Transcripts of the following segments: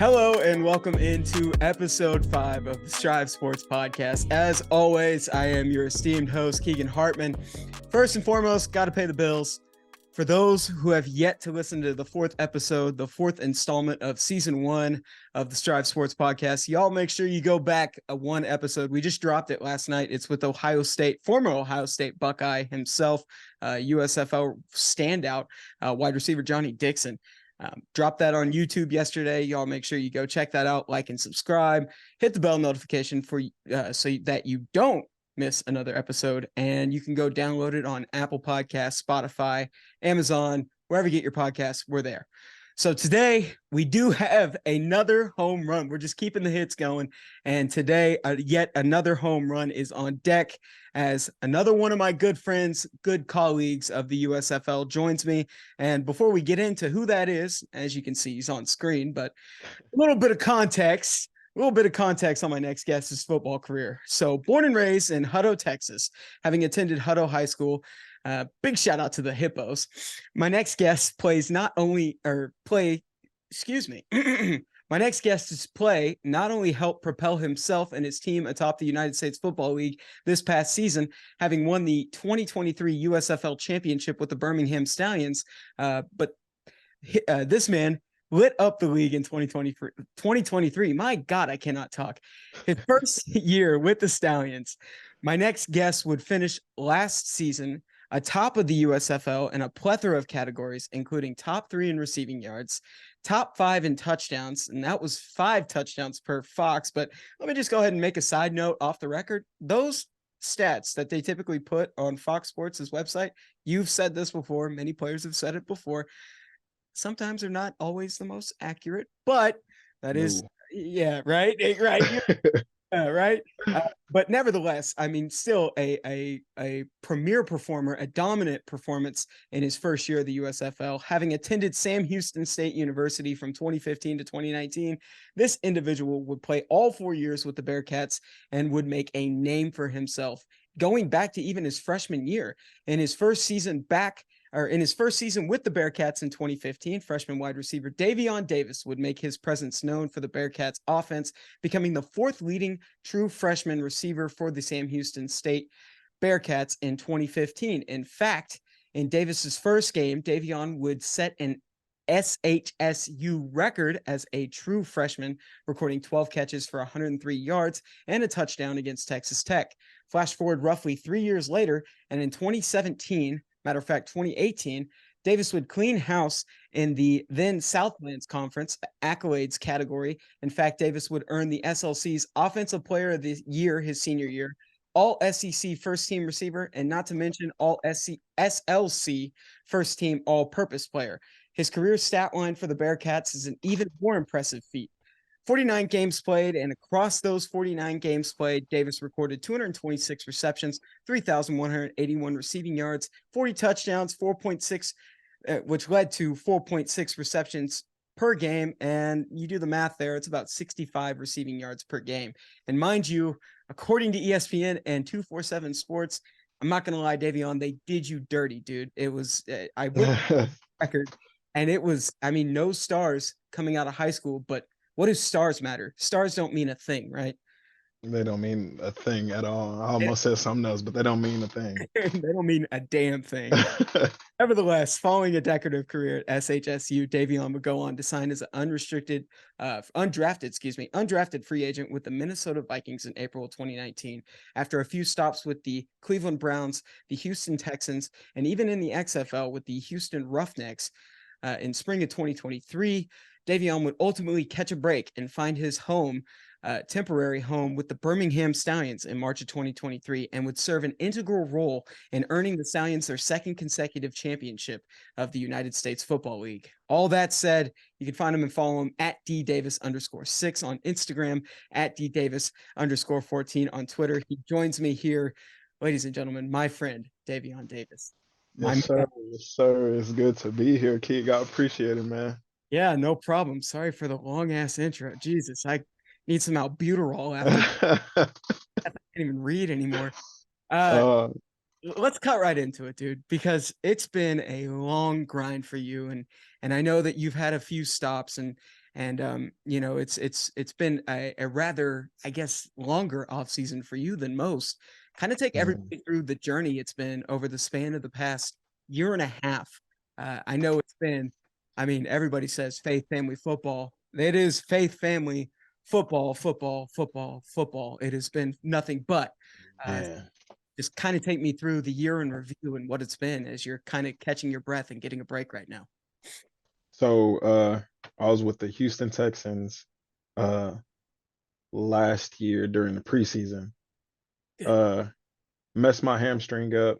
Hello and welcome into episode 5 of the Strive Sports Podcast. As always, I am your esteemed host, Keegan Hartman. First and foremost, got to pay the bills. For those who have yet to listen to the 4th episode, the 4th installment of season 1 of the Strive Sports Podcast, y'all make sure you go back one episode. We just dropped it last night. It's with former Ohio State Buckeye himself, USFL standout, wide receiver Johnny Dixon. Dropped that on YouTube yesterday. Y'all make sure you go check that out, like and subscribe, hit the bell notification so that you don't miss another episode. And you can go download it on Apple Podcasts, Spotify, Amazon, wherever you get your podcasts, we're there. So today we do have another home run. We're just keeping the hits going. And today, yet another home run is on deck as another one of my good friends, good colleagues of the USFL joins me. And before we get into who that is, as you can see, he's on screen, but a little bit of context on my next guest's football career. So born and raised in Hutto, Texas, having attended Hutto High School. Big shout out to the Hippos. My next guest not only helped propel himself and his team atop the United States Football League this past season, having won the 2023 USFL championship with the Birmingham Stallions. But this man lit up the league in 2023. My God, I cannot talk. His first year with the Stallions. My next guest would finish last season atop of the USFL in a plethora of categories, including top 3 in receiving yards, top 5 in touchdowns, and that was 5 touchdowns per Fox. But let me just go ahead and make a side note off the record. Those stats that they typically put on Fox Sports' website, you've said this before, many players have said it before, sometimes they're not always the most accurate, but that is, yeah, right. Right. But nevertheless, I mean, still a premier performer, a dominant performance in his first year of the USFL, having attended Sam Houston State University from 2015 to 2019. This individual would play all 4 years with the Bearcats and would make a name for himself, going back to even his freshman year. In his first season with the Bearcats in 2015, freshman wide receiver Davion Davis would make his presence known for the Bearcats offense, becoming the 4th leading true freshman receiver for the Sam Houston State Bearcats in 2015. In fact, in Davis's first game, Davion would set an SHSU record as a true freshman, recording 12 catches for 103 yards and a touchdown against Texas Tech. Flash forward roughly 3 years later, and in 2018, Davis would clean house in the then Southlands Conference accolades category. In fact, Davis would earn the SLC's Offensive Player of the Year his senior year, All SEC First Team Receiver, and not to mention All SLC First Team All-Purpose Player. His career stat line for the Bearcats is an even more impressive feat. 49 games played, and across those 49 games played, Davis recorded 226 receptions, 3,181 receiving yards, 40 touchdowns, 4.6, which led to 4.6 receptions per game. And you do the math there, it's about 65 receiving yards per game. And mind you, according to ESPN and 247 Sports, I'm not going to lie, Davion, they did you dirty, dude. It was, I went record, and it was, I mean, no stars coming out of high school, but what do stars matter? Stars don't mean a thing, right? They don't mean a thing at all. I almost said something else, but they don't mean a thing. They don't mean a damn thing. Nevertheless, following a decorative career at SHSU, Davion would go on to sign as an undrafted free agent with the Minnesota Vikings in April of 2019. After a few stops with the Cleveland Browns, the Houston Texans, and even in the XFL with the Houston Roughnecks, in spring of 2023, Davion would ultimately catch a break and find his temporary home with the Birmingham Stallions in March of 2023, and would serve an integral role in earning the Stallions their 2nd consecutive championship of the United States Football League. All that said, you can find him and follow him at ddavis_6 on Instagram, at ddavis_14 on Twitter. He joins me here, ladies and gentlemen, my friend, Davion Davis. Yes, sir. Yes, sir. It's good to be here, Keeg. I appreciate it, man. Yeah, no problem. Sorry for the long ass intro. Jesus, I need some albuterol after I can't even read anymore. Let's cut right into it, dude, because it's been a long grind for you, and I know that you've had a few stops, and And it's been a rather, I guess, longer off season for you than most. Kind of take Mhm. everybody through the journey it's been over the span of the past year and a half. I know it's been, I mean, everybody says faith, family, football. It is faith, family, football, football, football, football. It has been nothing but. Uh, Yeah. just kind of take me through the year in review and what it's been as you're kind of catching your breath and getting a break right now. So I was with the Houston Texans uh last year during the preseason. Good. Uh Messed my hamstring up.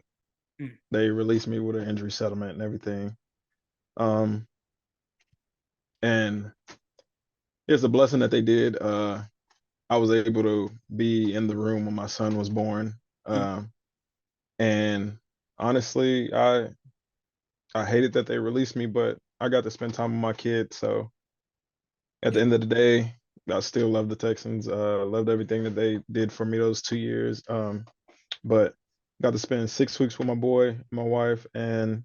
Mm, They released me with an injury settlement and everything. Um and it's a blessing that they did. I was able to be in the room when my son was born. mm, And honestly, I hated that they released me, but I got to spend time with my kids. So at the yeah. end of the day, I still love the Texans. Loved everything that they did for me those 2 years. But got to spend 6 weeks with my boy, my wife, and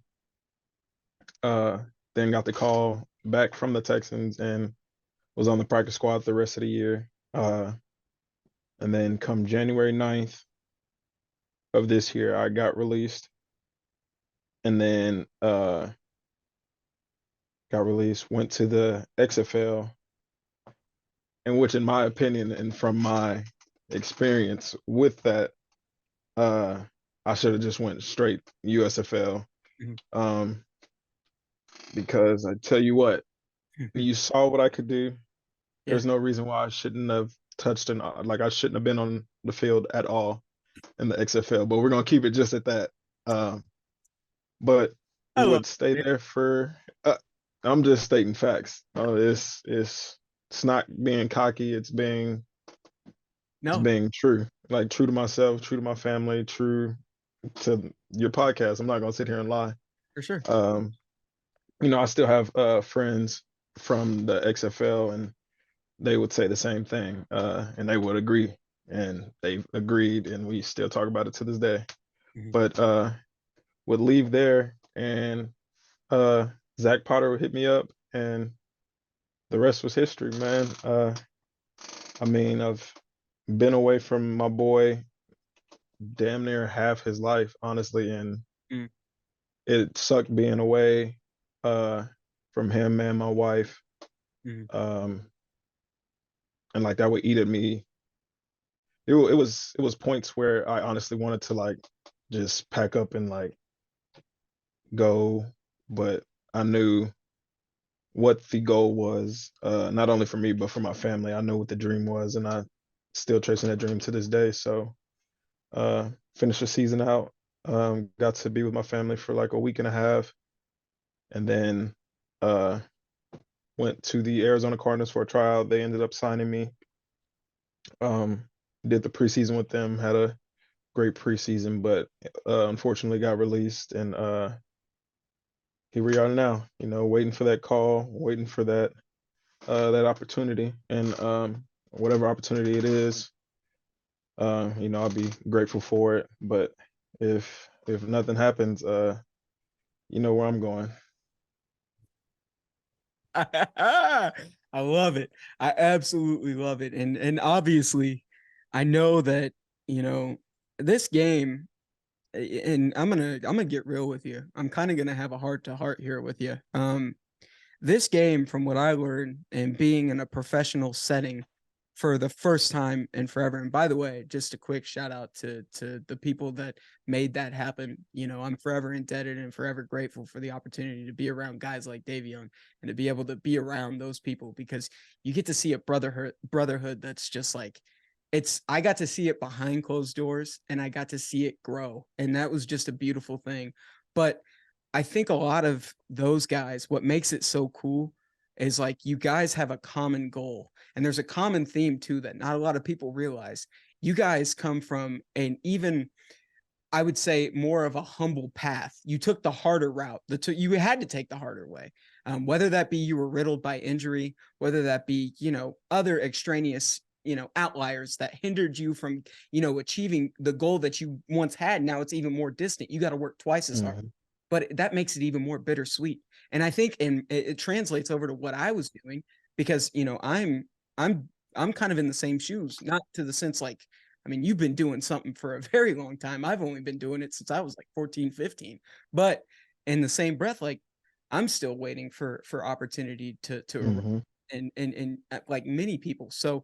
uh, then got the call back from the Texans and was on the practice squad the rest of the year. And then come January 9th of this year, I got released. And then got released, went to the XFL, in which, in my opinion, and from my experience with that, uh, I should have just went straight USFL. Mhm. Um, because I tell you what, you saw what I could do. Yeah. There's no reason why I shouldn't have touched an like I shouldn't have been on the field at all in the XFL. But we're gonna keep it just at that. Um, but I love would stay it. there for. I'm just stating facts. It's not being cocky. It's No, being true. Like true to myself, true to my family, true to your podcast. I'm not gonna sit here and lie. for sure. Um, I still have friends from the XFL, and they would say the same thing, and they would agree, and they've agreed, and we still talk about it to this day. Mhm. But would leave there, and uh, Zach Potter would hit me up, and the rest was history, man. I mean, I've been away from my boy damn near half his life, honestly, and Mm, it sucked being away uh, from him and my wife. mhm. Um, and like that would eat at me. It was points where I honestly wanted to like just pack up and like go, but I knew what the goal was, not only for me but for my family. I know what the dream was, and I still chasing that dream to this day. So finished the season out, got to be with my family for like a week and a half, and then uh, went to the Arizona Cardinals for a tryout. They ended up signing me. Um, did the preseason with them, had a great preseason, but unfortunately got released, and here we are now. Waiting for that call, waiting for that opportunity, and whatever opportunity it is, I'll be grateful for it. But if nothing happens, you know where I'm going. I love it. I absolutely love it. And obviously, I know that, you know, this game, and I'm gonna get real with you. I'm kind of gonna have a heart to heart here with you. This game, from what I learned and being in a professional setting for the first time in forever. And by the way, just a quick shout out to the people that made that happen. I'm forever indebted and forever grateful for the opportunity to be around guys like Davion and to be able to be around those people, because you get to see a brotherhood that's just like, I got to see it behind closed doors and I got to see it grow. And that was just a beautiful thing. But I think a lot of those guys, what makes it so cool is like you guys have a common goal. And there's a common theme too that not a lot of people realize. You guys come from an even, I would say, more of a humble path. You took the harder route. You had to take the harder way, whether that be you were riddled by injury, whether that be other extraneous outliers that hindered you from achieving the goal that you once had. Now it's even more distant. You got to work twice as hard, Mhm. but that makes it even more bittersweet. And I think, and it translates over to what I was doing. because, you know, I'm kind of in the same shoes, not to the sense like, I mean, you've been doing something for a very long time. I've only been doing it since I was like 14, 15. But in the same breath, like I'm still waiting for opportunity to Mhm. and like many people. So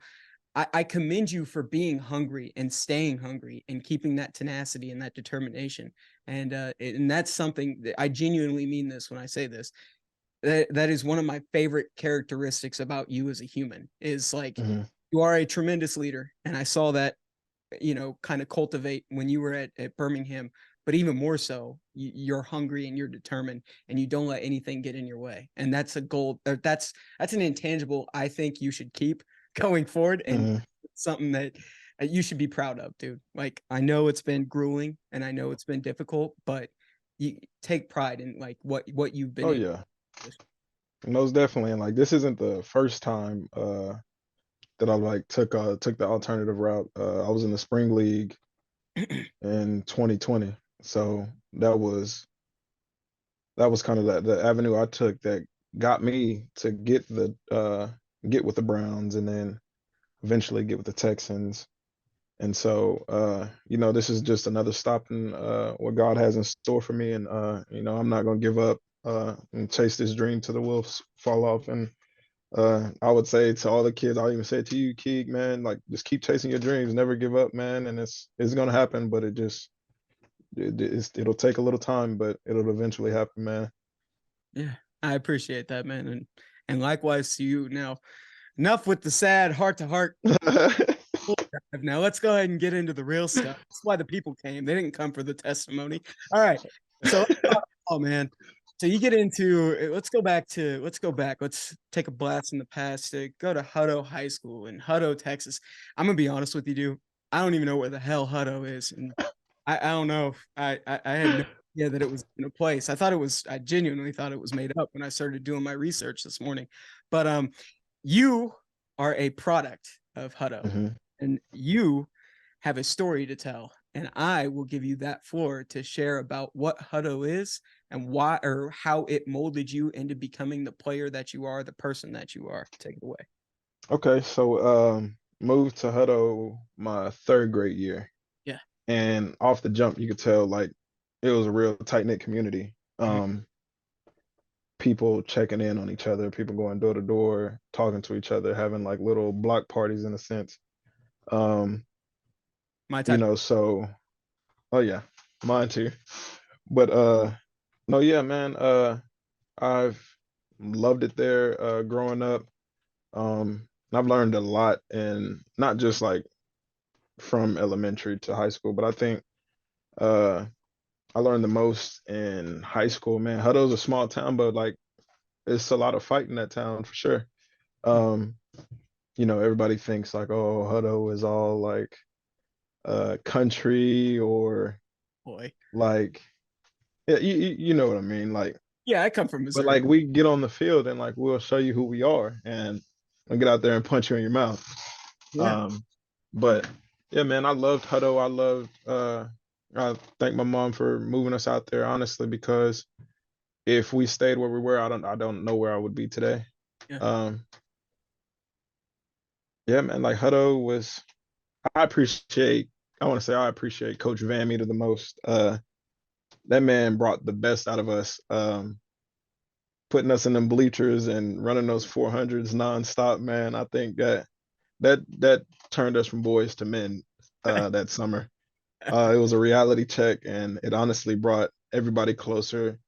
I commend you for being hungry and staying hungry and keeping that tenacity and that determination. And that's something that I genuinely mean this when I say this. That is one of my favorite characteristics about you as a human is like Mhm. you are a tremendous leader. And I saw that, you know, kind of cultivate when you were at Birmingham, but even more so, you're hungry and you're determined and you don't let anything get in your way. And that's a goal. That's an intangible I think you should keep going forward and Mhm. something that you should be proud of, dude. Like I know it's been grueling and I know it's been difficult, but you take pride in like what you've been Oh, able yeah. to Most definitely, and, like, this isn't the first time, that I, like, took the alternative route. I was in the spring league accomplish. in 2020, so that was kind of the avenue I took that got me to get with the Browns and then eventually get with the Texans. And so, you know, this is just another stop in what God has in store for me. And, you know, I'm not going to give up and chase this dream till the wolves fall off. And I would say to all the kids, I'll even say it to you, Keeg, man, like just keep chasing your dreams, never give up, man. And it's going to happen, but it'll take a little time, but it'll eventually happen, man. Yeah, I appreciate that, man. And likewise to you. Now, enough with the sad heart to heart. Now let's go ahead and get into the real stuff. That's why the people came. They didn't come for the testimony. All right. So oh man. So you get into let's take a blast in the past to go to Hutto High School in Hutto, Texas. I'm gonna be honest with you, dude. I don't even know where the hell Hutto is. And I don't know. I had no idea that it was in a place. I genuinely thought it was made up when I started doing my research this morning. But you are a product of Hutto Mhm. and you have a story to tell. And I will give you that floor to share about what Hutto is and why or how it molded you into becoming the player that you are, the person that you are. Take it away. Okay, so moved to Hutto my third grade year. Yeah. And off the jump, you could tell like it was a real tight knit community. People checking in on each other, people going door to door, talking to each other, having like little block parties in a sense. Um, My you type. know, so oh yeah, mine too. But no, yeah, man, I've loved it there growing up. And I've learned a lot, and not just like from elementary to high school, but I think uh I learned the most in high school, man. Hutto's a small town, but like it's a lot of fight in that town for sure. Um, you know, everybody thinks like, oh, Hutto is all like country or Boy. like yeah, you know what I mean. Like, Yeah, I come from but Missouri. like we get on the field and like we'll show you who we are and we'll get out there and punch you in your mouth. Yeah. Um, but yeah, man, I loved Hutto. I thank my mom for moving us out there, honestly, because if we stayed where we were, I don't know where I would be today. Yeah. Um, yeah, man, like Hutto was I appreciate I want to say I appreciate Coach Van Meter the most. That man brought the best out of us. Putting us in them bleachers and running those 400s nonstop, man. I think that turned us from boys to men that summer. It was a reality check, and it honestly brought everybody closer.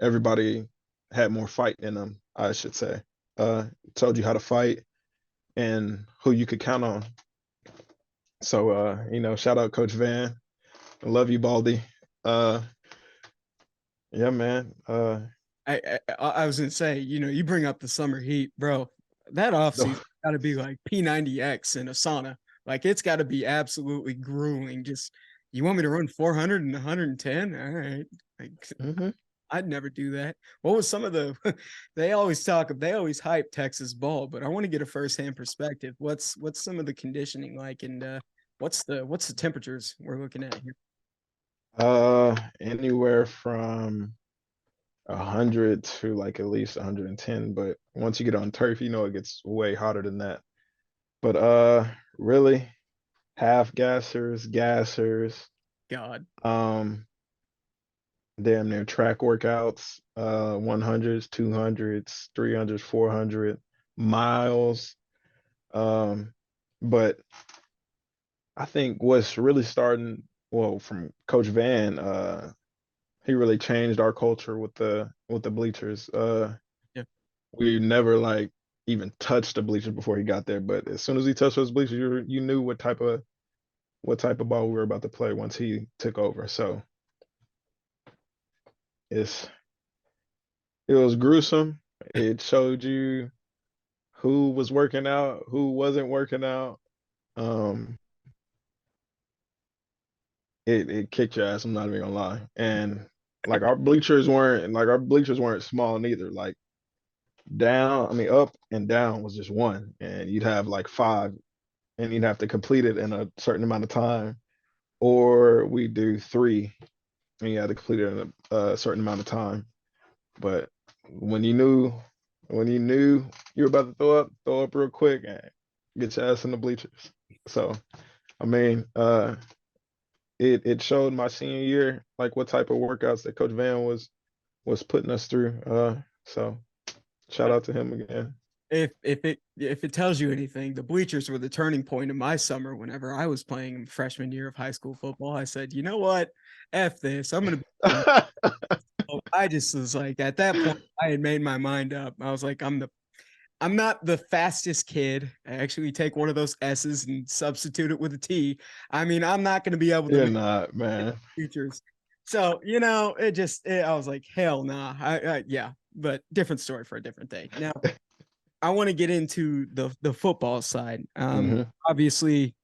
Everybody had more fight in them, I should say. Told you how to fight and who you could count on. So, you know, shout out Coach Van. I love you, Baldy. Uh, yeah, man. I was gonna say, you know, you bring up the summer heat, bro. That off season got to be like P90X in a sauna. Like it's got to be absolutely grueling. Just you want me to run 400 and 110? All right. Like mhm. I'd never do that. What was some of the they always hype Texas ball, but I want to get a firsthand perspective. What's some of the conditioning like and what's the temperatures we're looking at here? Anywhere from 100 to like at least 110. But once you get on turf, you know it gets way hotter than that. But really, half gassers, God. um, damn near track workouts, 100s, 200s, 300s, 400 miles. Um, but I think what's really starting, well, from Coach Van, he really changed our culture with the bleachers. Yeah. We never like even touched the bleachers before he got there, but as soon as he touched those bleachers, you knew what type of ball we were about to play once he took over. So it's it was gruesome. It showed you who was working out, who wasn't working out. Um, it kicked your ass. I'm not even gonna lie. And our bleachers weren't small neither. Like down, I mean up and down was just one, and you'd have like five, and you'd have to complete it in a certain amount of time, or we do three, and you had to complete it in a certain amount of time. But when you knew, when you knew you were about to throw up real quick and get your ass in the bleachers. So I mean, it showed my senior year like what type of workouts that Coach Van was putting us through. So shout out to him again. If it tells you anything, the bleachers were the turning point of my summer. Whenever I was playing freshman year of high school football, I said, you know what, f this, I'm gonna be. I just was like, at that point, I had made my mind up. I was like, I'm not the fastest kid. I actually take one of those S's and substitute it with a T. I mean, I'm not going to be able to You're make not, man. features. So, I was like, hell nah. Yeah, but different story for a different day. Now, I want to get into the football side. Hmm. Obviously,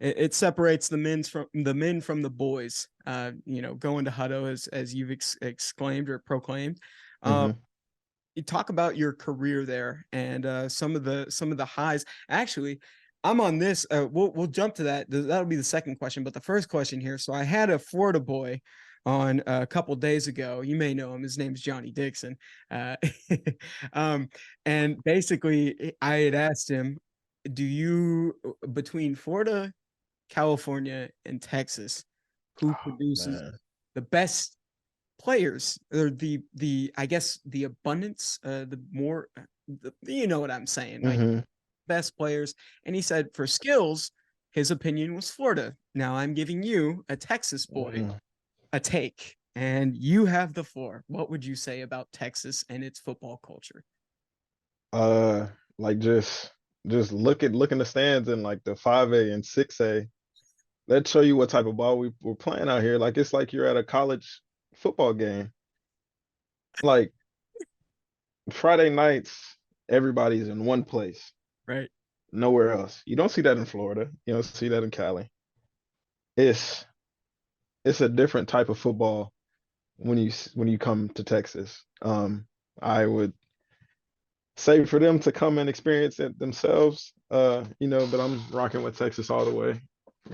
it separates the men from the boys. Going to Hutto as you've exclaimed or proclaimed. Um, Hmm. you talk about your career there and some of the highs. Actually, I'm on this. We'll jump to that. That'll be the second question. But the first question here. So I had a Florida boy on a couple days ago. You may know him. His name's Johnny Dixon. Uh, um, and basically, I had asked him, "Do you between Florida, California, and Texas, who Oh, produces man. the best players or the I guess the abundance the more you know what I'm saying, like Hmm. best players?" And he said for skills his opinion was Florida. Now I'm giving you, a Texas boy, Hmm. a take, and you have the floor. What would you say about Texas and its football culture? Uh, like just look in the stands and like the 5A and 6A. Let's show you what type of ball we're playing out here. Like it's like you're at a college football game. Like Friday nights, everybody's in one place, Right. nowhere else. You don't see that in Florida. You don't see that in Cali. It's it's a different type of football when you come to Texas. I would say for them to come and experience it themselves. But I'm rocking with Texas all the way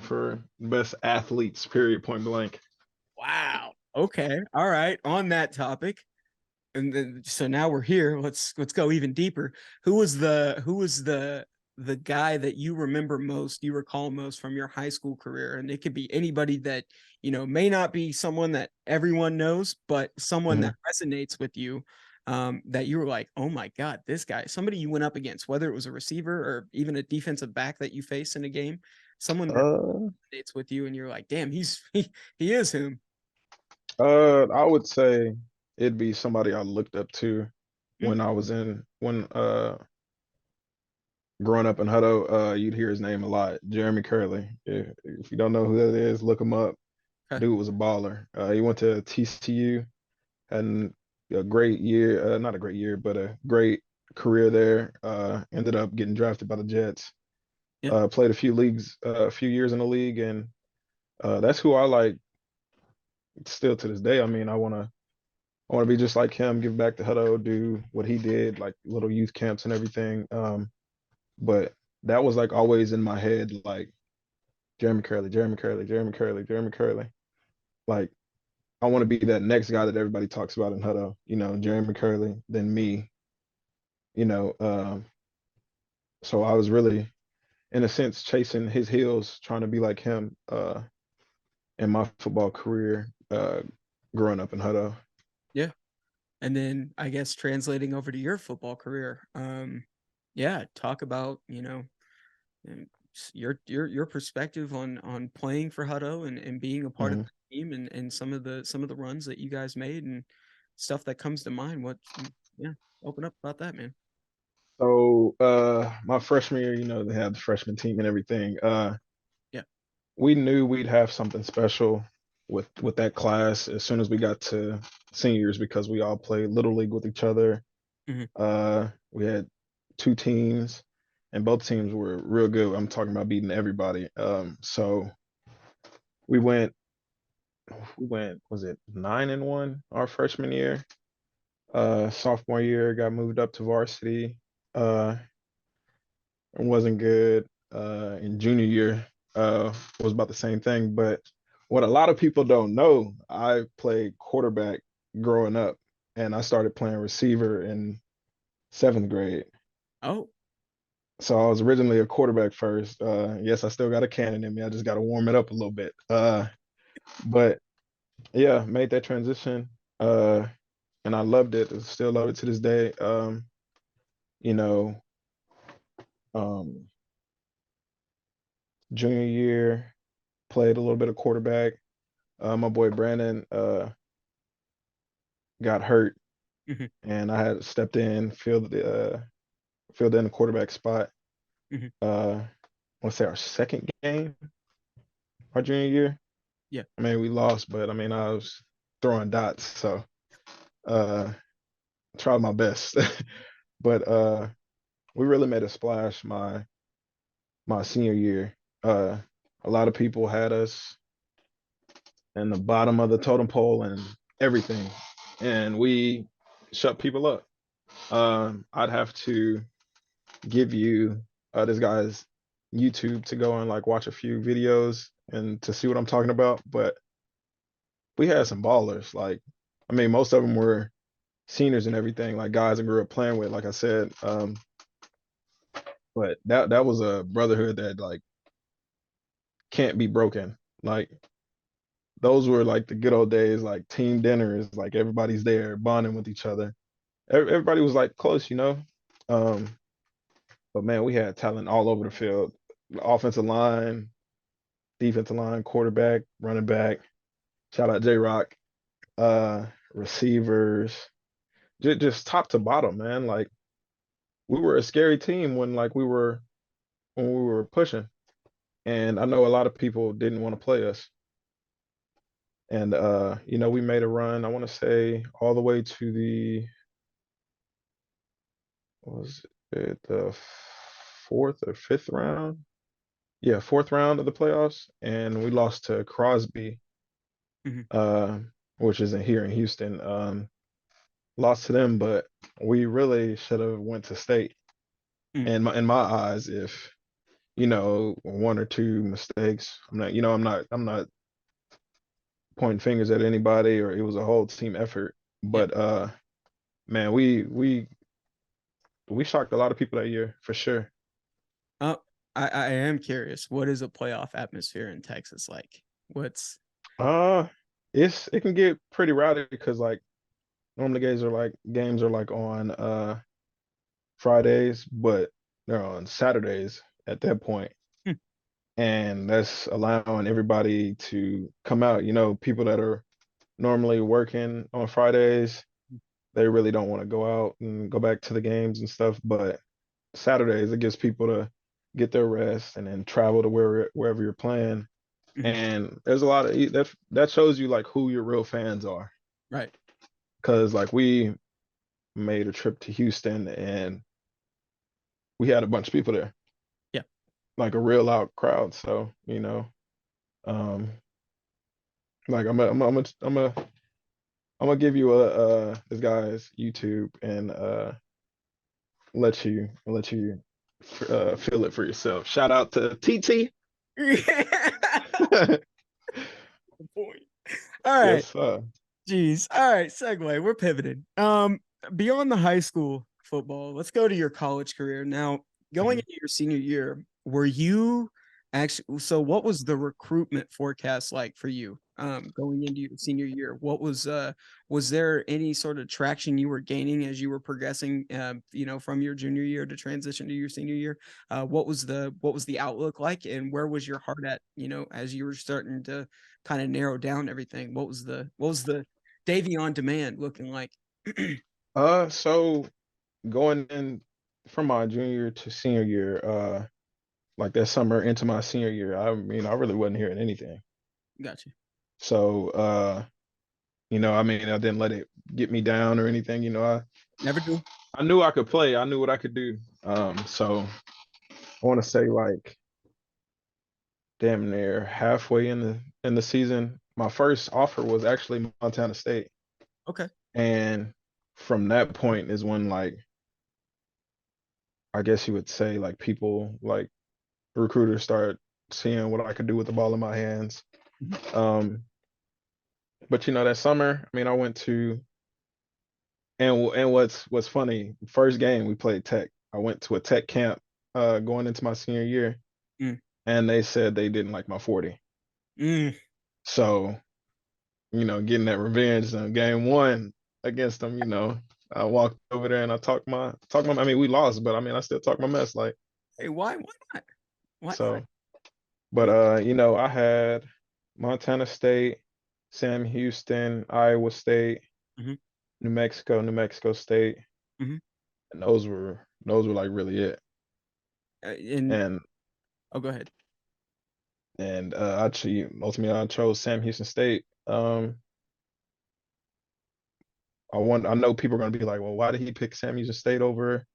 for best athletes. Period. Point blank. Wow. Okay. All right. On that topic, and then so now we're here. Let's go even deeper. Who was the guy that you remember most, you recall most from your high school career? And it could be anybody that may not be someone that everyone knows, but someone Hmm. that resonates with you. That you were like, oh my god, this guy, somebody you went up against, whether it was a receiver or even a defensive back that you face in a game, someone that Uh, resonates with you, and you're like, damn, he is him. I would say it'd be somebody I looked up to Mm, when growing up in Hutto. You'd hear his name a lot, Jeremy Curley. If you don't know who that is, look him up. okay. Dude was a baller. He went to TCU, had a great year, not a great year, but a great career there. Ended up getting drafted by the Jets. Yeah. Played a few years in the league, and that's who I like still to this day. I mean, I want to be just like him, give back to Hutto, do what he did, like little youth camps and everything. But that was like always in my head, like Jeremy Curley, Jeremy Curley, Jeremy Curley, Jeremy Curley. Like I want to be that next guy that everybody talks about in huddle. You know, Jerry McCurley, then me. You know, so I was really, in a sense, chasing his heels, trying to be like him. In my football career, growing up in huddle. Yeah. And then I guess translating over to your football career, yeah, talk about, and your perspective on playing for Hutto and being a part of Mhm. the team and some of the runs that you guys made and stuff that comes to mind. Yeah, open up about that, man. So my freshman year, you know, they had the freshman team and everything. Yeah. We knew we'd have something special with that class as soon as we got to seniors because we all played little league with each other. Hmm. We had two teams, and both teams were real good. I'm talking about beating everybody. So we went, was it 9-1 our freshman year? Sophomore year, got moved up to varsity. Uh, it wasn't good. In junior year, was about the same thing. But what a lot of people don't know, I played quarterback growing up, and I started playing receiver in 7th grade. Oh. So I was originally a quarterback first. Yes, I still got a cannon in me. I just got to warm it up a little bit. But yeah, made that transition, and I loved it. I still love it to this day. You know, um, junior year, played a little bit of quarterback. My boy Brandon got hurt, Hmm. and I had stepped in, filled in the quarterback spot. Hmm. I want to say our second game, our junior year. Yeah. I mean, we lost, but I mean, I was throwing dots, so uh, tried my best. But we really made a splash my senior year. Uh, a lot of people had us in the bottom of the totem pole and everything, and we shut people up. I'd have to give you this guy's YouTube to go and like watch a few videos and to see what I'm talking about. But we had some ballers. Like, I mean, most of them were seniors and everything, like guys I grew up playing with, like I said. But that was a brotherhood that like can't be broken. Like those were like the good old days, like team dinners, like everybody's there bonding with each other. Everybody was like close, you know. Um, but man, we had talent all over the field. Offensive line, defensive line, quarterback, running back. Shout out J Rock. Receivers, just top to bottom, man. Like we were a scary team when we were pushing. And I know a lot of people didn't want to play us. And you know, we made a run, I want to say all the way to the what was it, the fourth or fifth round? Yeah, fourth round of the playoffs. And we lost to Crosby, Hmm. uh, which isn't here in Houston. Lost to them, but we really should have went to state. Hmm. And in my eyes, if you know, one or two mistakes, I'm not pointing fingers at anybody, or it was a whole team effort. Yeah. But man, we shocked a lot of people that year for sure. Uh, I am curious. What is a playoff atmosphere in Texas like? What's Uh it can get pretty rowdy because like normally games are like on Fridays, but they're on Saturdays at that point. Hmm. And that's allowing everybody to come out. You know, people that are normally working on Fridays, they really don't want to go out and go back to the games and stuff. But Saturdays, it gives people to get their rest and then travel to wherever you're playing. Mhm. And there's a lot of that shows you like who your real fans are. Right. Cause like we made a trip to Houston and we had a bunch of people there, Yeah. like a real loud crowd. So, you know, um, like I'm gonna give you a this guy's YouTube and let you feel it for yourself. Shout out to TT. Good point. All right. Yes, sir. Jeez. All right. Segue. We're pivoting. Beyond the high school football, let's go to your college career. Now, going Mhm. into your senior year, were you actually, so what was the recruitment forecast like for you? Going into your senior year? Was there any sort of traction you were gaining as you were progressing, from your junior year to transition to your senior year? What was the outlook like, and where was your heart at, as you were starting to kind of narrow down everything? What was the Davion demand looking like? So going in from my junior year to senior year, like that summer into my senior year, I mean, I really wasn't hearing anything. Gotcha. So, I mean, I didn't let it get me down or anything. Never do. I knew I could play. I knew what I could do. So I want to say like damn near halfway in the season, my first offer was actually Montana State, Okay. and from that point is when like I guess you would say like people like recruiters start seeing what I could do with the ball in my hands. Mhm. Um, but that summer, I mean, I went to and what's funny, first game we played Tech. I went to a Tech camp going into my senior year, Mm. and they said they didn't like my 40. Mm. So, getting that revenge on game one against them, I walked over there and I I mean, we lost, but I mean, I still talked my mess like Hey, why? Why not? Why not? so. But Hey. I had Montana State, Sam Houston, Iowa State, Mhm. New Mexico State, Mhm. and those were like really it. And And oh, go ahead. ultimately I chose Sam Houston State. I know people are gonna be like, well, why did he pick Sam Houston State over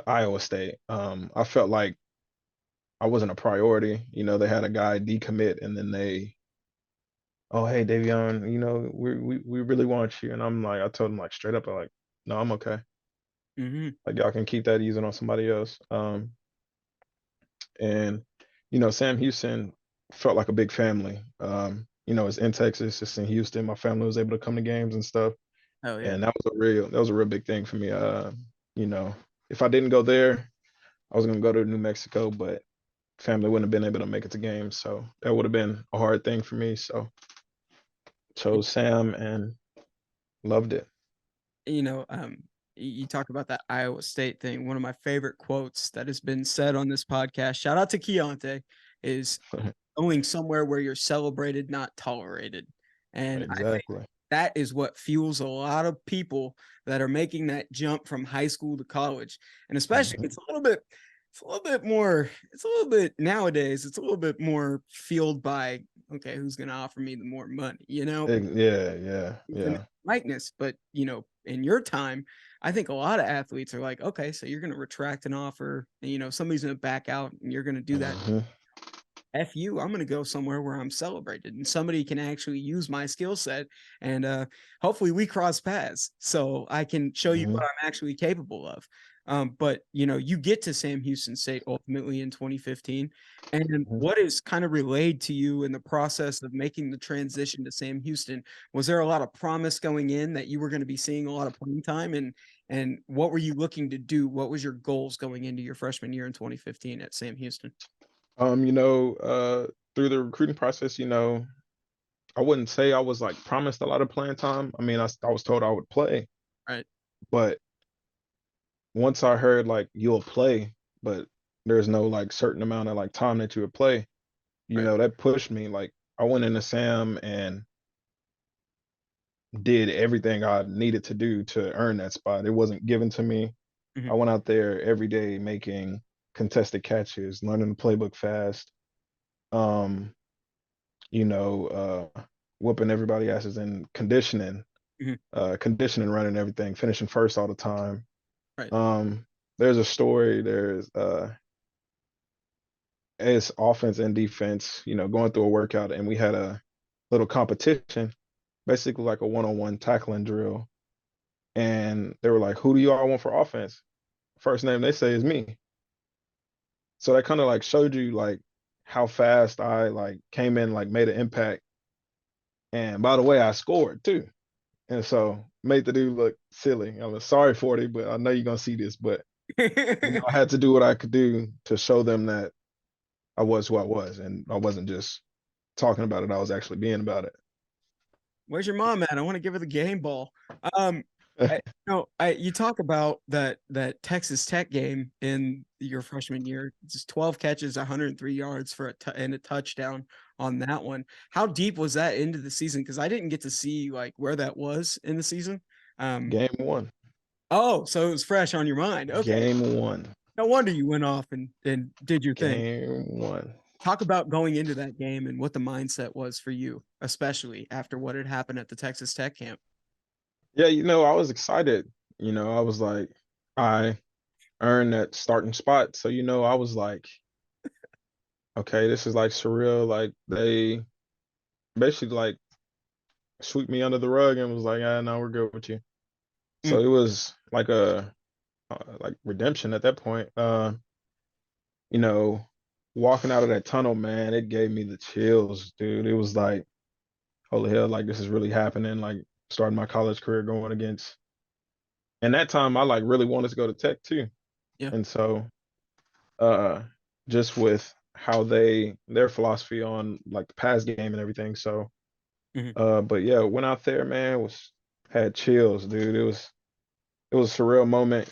Iowa State? I felt like I wasn't a priority. They had a guy decommit, and then oh hey Davion, we really want you. And I told him like straight up, I'm like, no, I'm okay. Mhm. Like y'all can keep that using on somebody else. And Sam Houston felt like a big family. It's in Texas, it's in Houston. My family was able to come to games and stuff. Oh yeah. And that was a real big thing for me. You know, if I didn't go there, I was gonna go to New Mexico, but family wouldn't have been able to make it to games. So that would have been a hard thing for me. So chose Sam and loved it. you know, um, you talk about that Iowa State thing. One of my favorite quotes that has been said on this podcast, shout out to Keontae, is going somewhere where you're celebrated, not tolerated. And I think Exactly. that is what fuels a lot of people that are making that jump from high school to college. And especially Mhm. it's a little bit nowadays, it's a little bit more fueled by, okay, who's going to offer me the more money, Yeah, yeah, and yeah. likeness. But in your time, I think a lot of athletes are like, okay, so you're going to retract an offer, and somebody's going to back out, and you're going to do that. Hmm. F you, I'm going to go somewhere where I'm celebrated and somebody can actually use my skill set. And hopefully we cross paths so I can show you Hmm. what I'm actually capable of. But you get to Sam Houston State ultimately in 2015. And Hmm. what is kind of relayed to you in the process of making the transition to Sam Houston? Was there a lot of promise going in that you were going to be seeing a lot of playing time? And what were you looking to do? What was your goals going into your freshman year in 2015 at Sam Houston? Through the recruiting process, I wouldn't say I was like promised a lot of playing time. I mean, I was told I would play, Right. but once I heard like you'll play, but there's no like certain amount of like time that you would play, Right. that pushed me. Like I went into Sam and did everything I needed to do to earn that spot. It wasn't given to me. I Mhm. went out there every day making contested catches, learning the playbook fast. Um, whooping everybody asses in Mhm. conditioning, running everything, finishing first all the time. Right. Um, there's a story. It's offense and defense, going through a workout, and we had a little competition, basically like a one-on-one tackling drill. And they were like, "Who do you all want for offense?" First name they say is me. So that kind of like showed you like how fast I like came in, like made an impact And by the way, I scored too. And so made the dude look silly. I was sorry, 40, but I know you're gonna see this. But I had to do what I could do to show them that I was who I was, and I wasn't just talking about it. I was actually being about Where's your mom at? I want to give her the game ball. Um, it. you talk about that Texas Tech game in your freshman year. Just 12 catches, 103 yards for and a touchdown on that one. How deep was that into the season? Because I didn't get to see like where that was in the season. Game one. Oh, so it was fresh on your mind. Okay, Game one. no wonder you went off and did your thing. Game one. Talk about going into that game and what the mindset was for you, especially after what had happened at the Texas Tech camp. Yeah, I was excited. I was like, I earned that starting spot. So, I was like, okay, this is like surreal. Like they basically like sweep me under the rug and was like, ah, no, we're good with you. So Mm. it was like a like redemption at that point. You know, walking out of that tunnel, man, it gave me the chills, dude. It was like, holy hell, like this is really happening. Like starting my college career going against. And that time I like really wanted to go to Tech too. Yeah. And so uh just with how their philosophy on like the pass game and everything. So Mhm. but yeah, went out there, man, was had chills, dude. It was a surreal moment,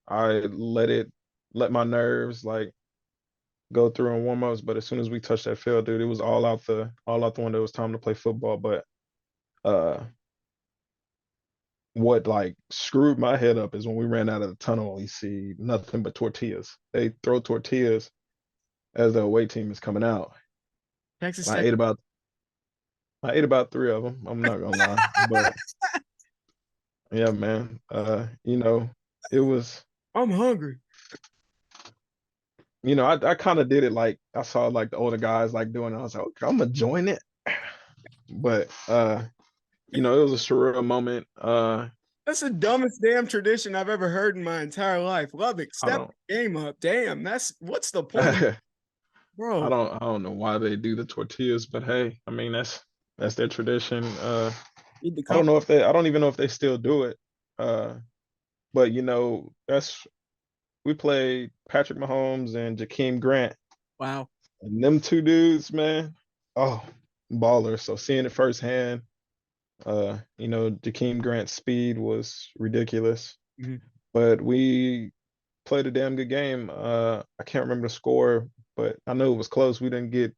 I let my nerves like go through in warm-ups, but as soon as we touched that field, dude, it was all out the window. It was time to play football. But uh what like screwed my head up is when we ran out of the tunnel, we see nothing but tortillas. They throw tortillas as the away team is coming out. Texas I Tech. ate about I ate about three of them. I'm not gonna lie, but yeah, man. It was. I'm hungry. I kind of did it like I saw like the older guys like doing it. I was like, okay, I'm gonna join it. But it was a surreal moment. That's the dumbest damn tradition I've ever heard in my entire life. Love it. I Step don't the game up. Damn, that's what's the point, I bro? don't know why they do the tortillas, but hey, I mean that's their tradition. Need the I don't even know if they still do it. Uh, but that's we played Patrick Mahomes and Jakeem Grant, wow. and them two dudes, man, oh, ballers. So seeing it firsthand, Jakeem Grant's speed was ridiculous, Mhm. but we played a damn good game. I can't remember the score, but I know it was close. We didn't get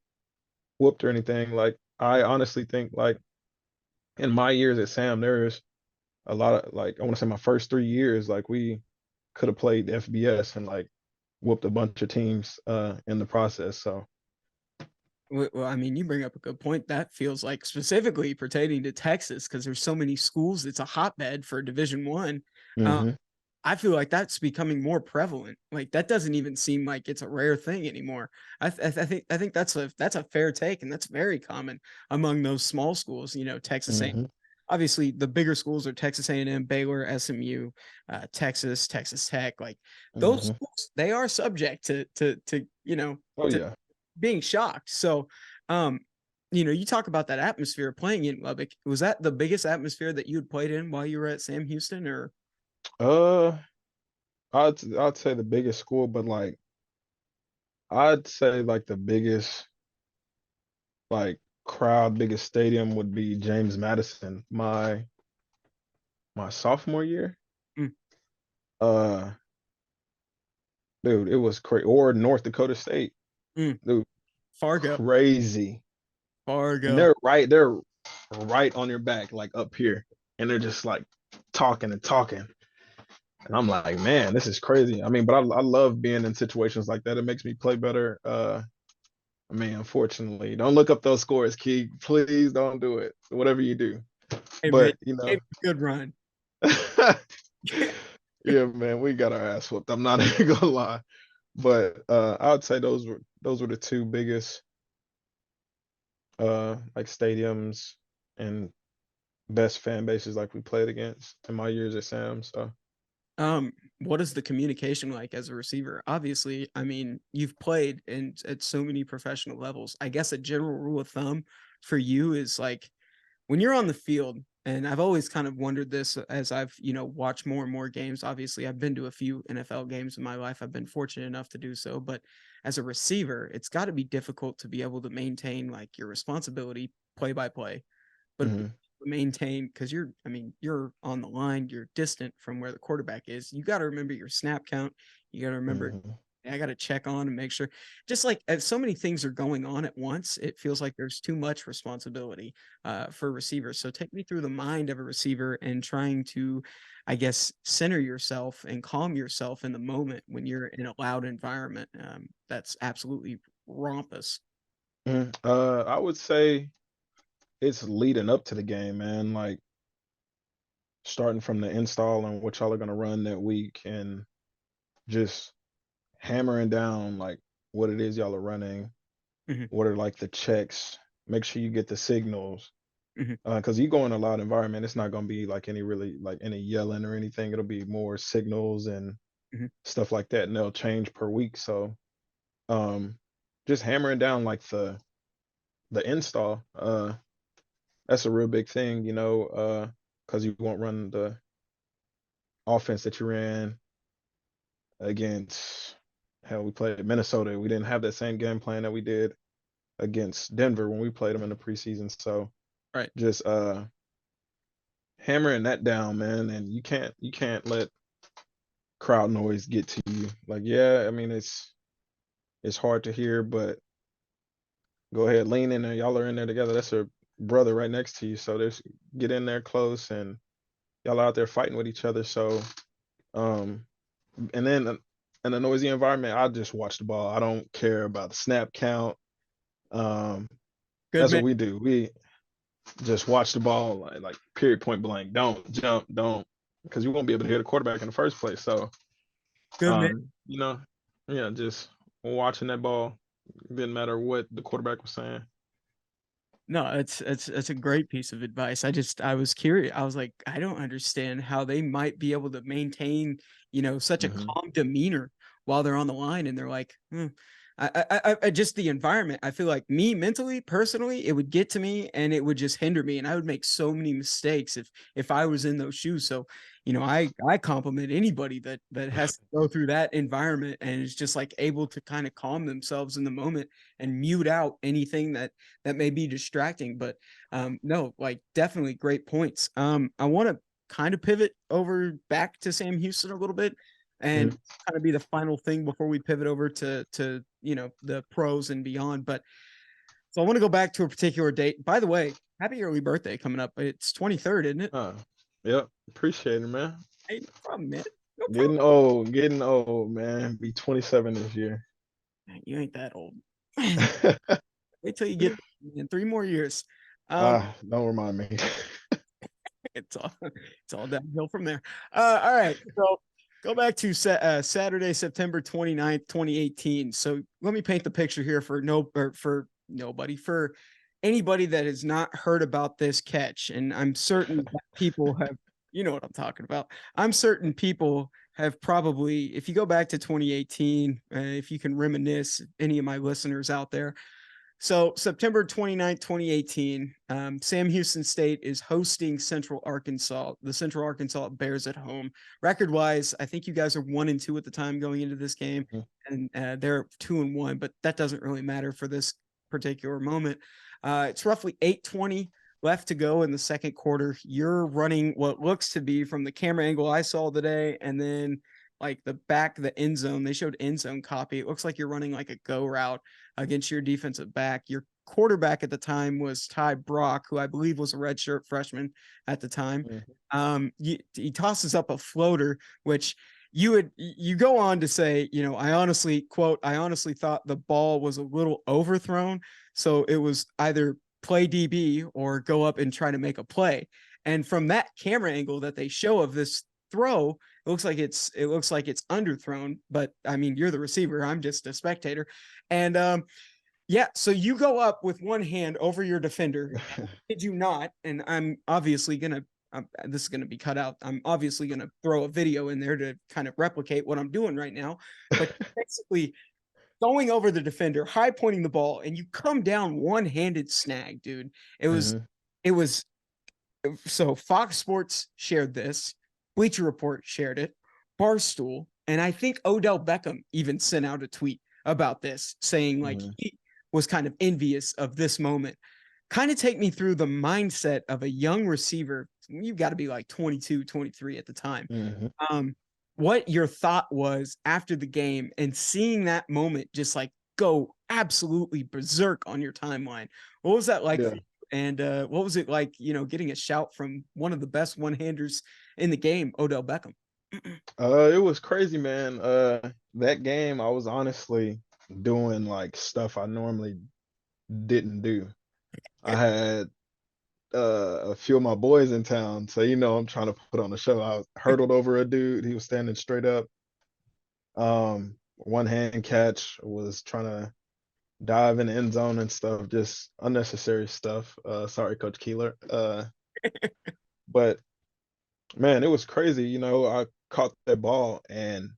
whooped or anything. Like I honestly think like in my years at Sam, there's a lot of like I want to say my first 3 years, like we could have played FBS and like whooped a bunch of teams in the process. So Well, I mean, you bring up a good point. That feels like specifically pertaining to Texas because there's so many schools. It's a hotbed for Division One. hmm I feel like that's becoming more prevalent. Like that doesn't even seem like it's a rare thing anymore. I think that's a fair take, and that's very common among those small schools. Texas A. hmm Obviously, the bigger schools are Texas A&M, Baylor, SMU, Texas Tech. Like those hmm schools, they are subject to Oh to yeah. being shocked. So, um, you talk about that atmosphere playing in Lubbock. Was that the biggest atmosphere that you had played in while you were at Sam Houston, or? Uh I'd say the biggest school, but like I'd say like the biggest like crowd, biggest stadium would be James Madison. My sophomore year. Mm, Uh dude, it was crazy. Or North Dakota State. mm, Dude, Fargo, crazy. And Fargo. they're right on your back, like up here. And they're just like talking and talking. And I'm like, man, this is crazy. I mean, but I love being in situations like that. It makes me play better. I mean, unfortunately, don't look up those scores, Key. Please don't do it. Whatever you do. Hey man, But gave a good run. yeah, man, we got our ass whooped. I'm not even gonna lie. But I would say those were the two biggest like stadiums and best fan bases like we played against in my years at Sam. So Um, what is the communication like as a receiver? Obviously, I mean, you've played at so many professional levels. I guess a general rule of thumb, for you is like when you're on the field, and I've always kind of wondered this as I've, watched more and more games. Obviously, I've been to a few NFL games in my life. I've been fortunate enough to do so, but as a receiver, it's got to be difficult to be able to maintain like your responsibility play by play, but Hmm. maintain because you're on the line, you're distant from where the quarterback is. You got to remember your snap count. You got to remember Hmm. I got to check on and make sure. Just like as so many things are going on at once, it feels like there's too much responsibility for receivers. So take me through the mind of a receiver and trying to, I guess, center yourself and calm yourself in the moment when you're in a loud environment. That's absolutely rompous. I would say it's leading up to the game, man. Like starting from the install and what y'all are gonna run that week, and just hammering down like what it is y'all are running, Mhm, what are like the checks. Make sure you get the signals. mhm, Because you go in a loud environment, it's not gonna be like any yelling or anything. It'll be more signals and mhm. stuff like that, and they'll change per week. So um just hammering down like the install. That's a real big thing, because you won't run the offense that you ran against. Hell, we played Minnesota. We didn't have that same game plan that we did against Denver when we played them in the preseason. So Right. just hammering that down, man. And you can't let crowd noise get to you. Like, yeah, I mean it's hard to hear, but go ahead, lean in there. Y'all are in there together. That's a brother right next to you. So there's get in there close, and y'all out there fighting with each other. So um and then in a noisy environment, I just watch the ball. I don't care about the snap count. Um Good that's man. what we do. We just watch the ball like period, point blank. Don't jump, don't, because you won't be able to hit a quarterback in the first place. So Good man. um, you know, yeah, just watching that ball. Didn't matter what the quarterback was saying. No, it's a great piece of advice. I was curious. I was like, I don't understand how they might be able to maintain, such a Hmm. calm demeanor while they're on the line. And they're like, I just the environment. I feel like me mentally, personally, it would get to me and it would just hinder me, and I would make so many mistakes if I was in those shoes. So, I compliment anybody that has to go through that environment and is just like able to kind of calm themselves in the moment and mute out anything that may be distracting. But no, like definitely great points. I want to kind of pivot over back to Sam Houston a little bit and Hmm. kind of be the final thing before we pivot over to the pros and beyond. But so I want to go back to a particular date. By the way, happy early birthday coming up. It's 23rd, isn't it? Yep, appreciate it, man. Hey, no problem, man. No Getting old, man. Be 27 this year. problem. You ain't that old. Wait till you get in 3 more years. Um, Don't remind me. it's all downhill from there. All right. So go back to Saturday, September 29th, 2018. So let me paint the picture here for nobody, for anybody that has not heard about this catch. And I'm certain that people have, you know what I'm talking about. I'm certain people have probably, if you go back to 2018, if you can reminisce, any of my listeners out there, so September 29th, 2018, Sam Houston State is hosting Central Arkansas, the Central Arkansas Bears at home. Record-wise, I think you guys are 1-2 at the time going into this game, and they're 2-1, but that doesn't really matter for this particular moment. It's roughly 8:20 left to go in the second quarter. You're running what looks to be, from the camera angle I saw today, and then like the back of the end zone, they showed end zone copy. It looks like you're running like a go route against your defensive back. Your quarterback at the time was Ty Brock, who I believe was a redshirt freshman at the time. Mhm. He tosses up a floater, which you go on to say, I honestly quote, I honestly thought the ball was a little overthrown. So it was either play DB or go up and try to make a play. And from that camera angle that they show of this throw, it looks like it's underthrown, but I mean, you're the receiver. I'm just a spectator. And yeah, so you go up with one hand over your defender. Did you not? And I'm obviously gonna. This is gonna be cut out. I'm obviously gonna throw a video in there to kind of replicate what I'm doing right now. But basically, going over the defender, high pointing the ball, and you come down one-handed snag, dude. It was, Mhm, it was so Fox Sports shared this, Bleacher Report shared it, Barstool, and I think Odell Beckham even sent out a tweet about this, saying like mhm, he was kind of envious of this moment. Kind of take me through the mindset of a young receiver. You've got to be like 22, 23 at the time. mhm. Um, what your thought was after the game and seeing that moment just like go absolutely berserk on your timeline. What was that like Yeah. for you? And what was it like, getting a shout from one of the best one-handers in the game, Odell Beckham? It was crazy, man. That game, I was honestly doing like stuff I normally didn't do. I had a few of my boys in town, so I'm trying to put on a show. I hurdled over a dude. He was standing straight up. One hand catch, was trying to dive in the end zone and stuff, just unnecessary stuff. Sorry, Coach Keeler. But man, it was crazy. I caught that ball and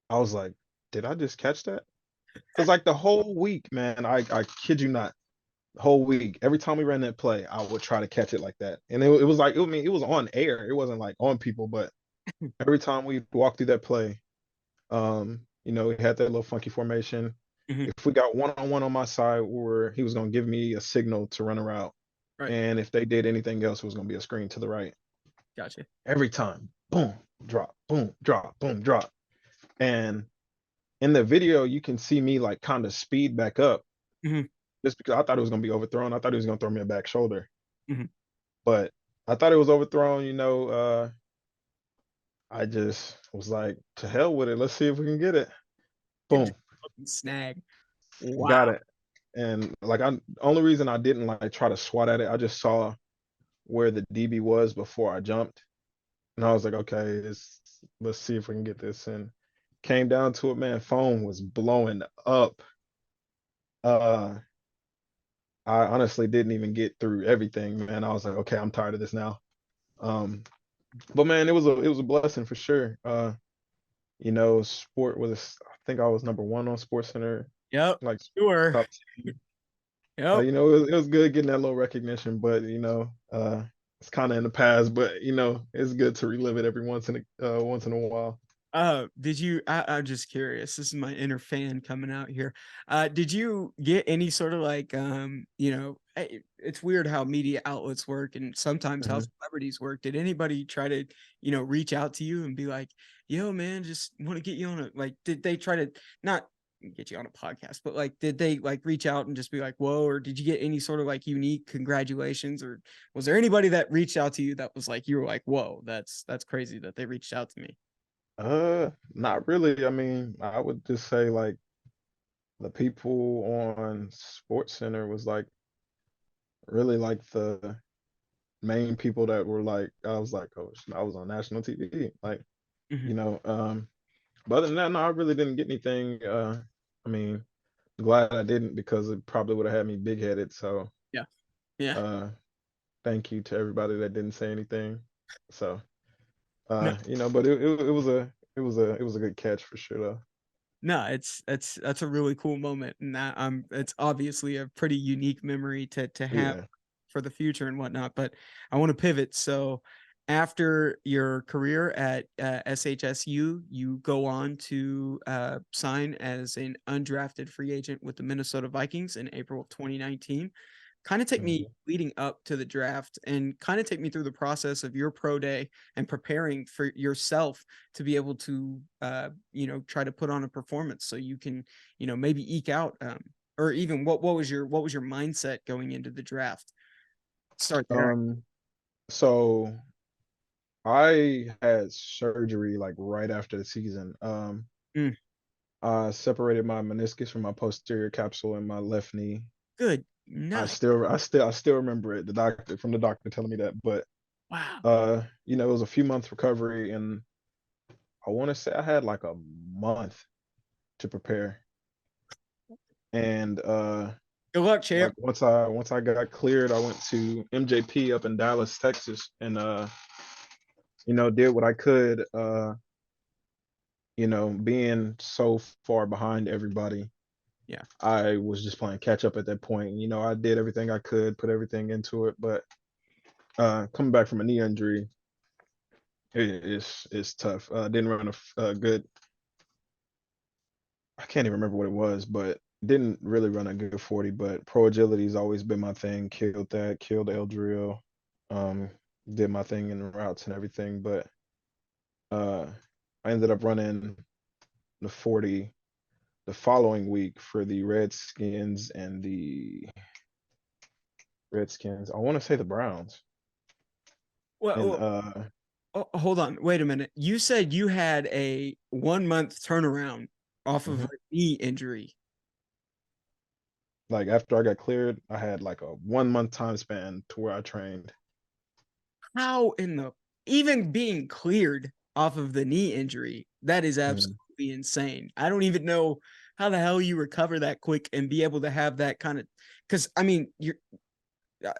I was like, did I just catch that? Because like the whole week, man, I kid you not, the whole week, every time we ran that play, I would try to catch it like that. And it was like, it was on air. It wasn't like on people, but every time we walked through that play, we had that little funky formation. Mhm. If we got one on one on my side, where he was gonna give me a signal to run a route. Right. And if they did anything else, it was gonna be a screen to the right. Gotcha. Every time. Boom, drop, boom, drop, boom, drop. And in the video, you can see me like kind of speed back up Mhm. just because I thought it was gonna be overthrown. I thought he was gonna throw me a back shoulder. Mhm. But I thought it was overthrown, I just was like, to hell with it. Let's see if we can get it. Just Boom. fucking snag. Wow. Got it. And like only reason I didn't like try to swat at it, I just saw where the DB was before I jumped. And I was like, okay, let's see if we can get this. And came down to it, man. Phone was blowing up. Uh I honestly didn't even get through everything, man. I was like, okay, I'm tired of this now. Um, but man, it was a blessing for sure. Sport was, I think I was number one on Sports Center, Yep. like Sure. top 10. Yep. It was good getting that little recognition, but it's kind of in the past. But it's good to relive it every once in a while. Did you I'm just curious. This is my inner fan coming out here. Did you get any sort of like it's weird how media outlets work and sometimes how Hmm. celebrities work. Did anybody try to, reach out to you and be like, yo man, just want to get you on did they try to not get you on a podcast, but like did they like reach out and just be like, whoa, or did you get any sort of like unique congratulations, or was there anybody that reached out to you that was like you were like, whoa, that's crazy that they reached out to me? Not really. I mean, I would just say like the people on Sports Center was like really like the main people that were like, I was like, oh, I was on national TV. Like, Mhm. you know, um, but other than that, no, I really didn't get anything. I mean, glad I didn't because it probably would have had me big headed. So, Yeah. Yeah. uh, thank you to everybody that didn't say anything. So, No, but it was a good catch for sure though. no, that's a really cool moment, and that it's obviously a pretty unique memory to have Yeah. for the future and whatnot. But I want to pivot. So after your career at SHSU, you go on to sign as an undrafted free agent with the Minnesota Vikings in April of 2019. Kind of take me Mhm. leading up to the draft and kind of take me through the process of your pro day and preparing for yourself to be able to try to put on a performance so you can maybe eke out or even what was your mindset going into the draft? Start there. Um, so I had surgery like right after the season. Mm, I separated my meniscus from my posterior capsule in my left knee. good I night. still I still I still remember it. The doctor telling me that. But Wow. it was a few months recovery, and I want to say I had like a month to prepare. And Good luck, like champ. once I got cleared, I went to MJP up in Dallas, Texas, and did what I could. being so far behind everybody, Yeah. I was just playing catch up at that point. I did everything I could, put everything into it, but coming back from a knee injury, it's tough. Didn't run a good. I can't even remember what it was, but didn't really run a good 40. But pro agility has always been my thing. Killed that. Killed L drill. Um, did my thing in the routes and everything, but uh, I ended up running the 40 the following week for the Redskins and the Redskins. I want to say the Browns. And Well, oh, hold on. Wait a minute. You said you had a 1 month turnaround off of a mhm. knee injury. Like after I got cleared, I had like a 1 month time span to where I trained. How in the even being cleared off of the knee injury, that is Mhm, absolutely insane. I don't even know how the hell you recover that quick and be able to have that kind of because I mean you're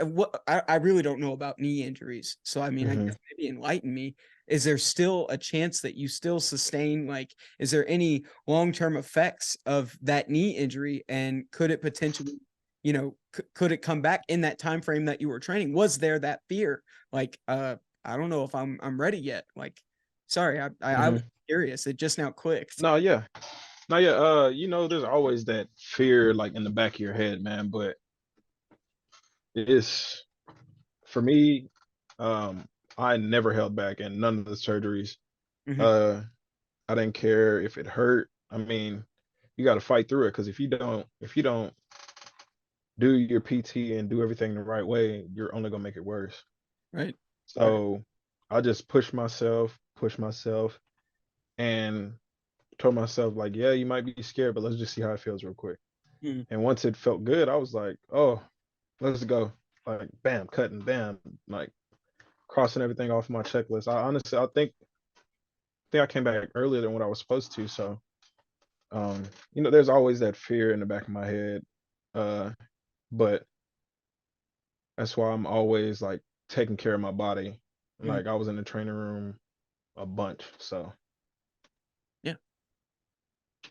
what I really don't know about knee injuries. So I mean I mhm, guess maybe enlighten me. Is there still a chance that you still sustain like is there any long-term effects of that knee injury and could it potentially could it come back in that time frame that you were training? Was there that fear like I don't know if I'm ready yet. Like sorry, I was mhm. curious. It just now clicked. No, yeah. No, yeah. There's always that fear like in the back of your head, man. But it's for me, um, I never held back in none of the surgeries. Hmm. Uh, I didn't care if it hurt. I mean, you got to fight through it because if you don't do your PT and do everything the right way, you're only gonna make it worse. Right. Right. So I just push myself, and told myself like, yeah, you might be scared, but let's just see how it feels real quick. Mm, And once it felt good, I was like, oh, let's go. Like, bam, cutting, bam, like crossing everything off my checklist. I honestly, I think I came back earlier than what I was supposed to. So, there's always that fear in the back of my head. Uh, but that's why I'm always like taking care of my body. mm. Like I was in the training room a bunch. So, Yeah.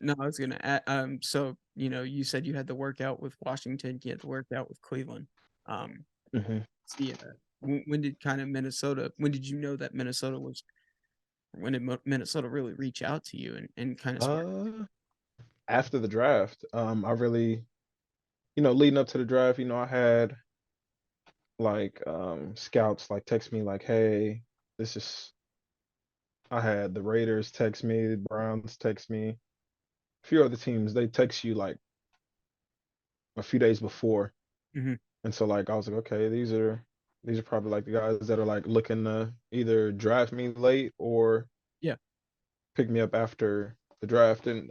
No, I was gonna add, so you said you had the workout with Washington, you had the workout with Cleveland. Um, mhm. see, when did kind of Minnesota? When did you know that Minnesota was? When did Minnesota really reach out to you and kind of spark? uh, after the draft, I really, leading up to the draft, I had like scouts like text me like, hey, this is I had the Raiders text me, the Browns text me, a few other teams, they text you like a few days before. Hmm. And so like I was like, okay, these are probably like the guys that are like looking to either draft me late or Yeah. pick me up after the draft and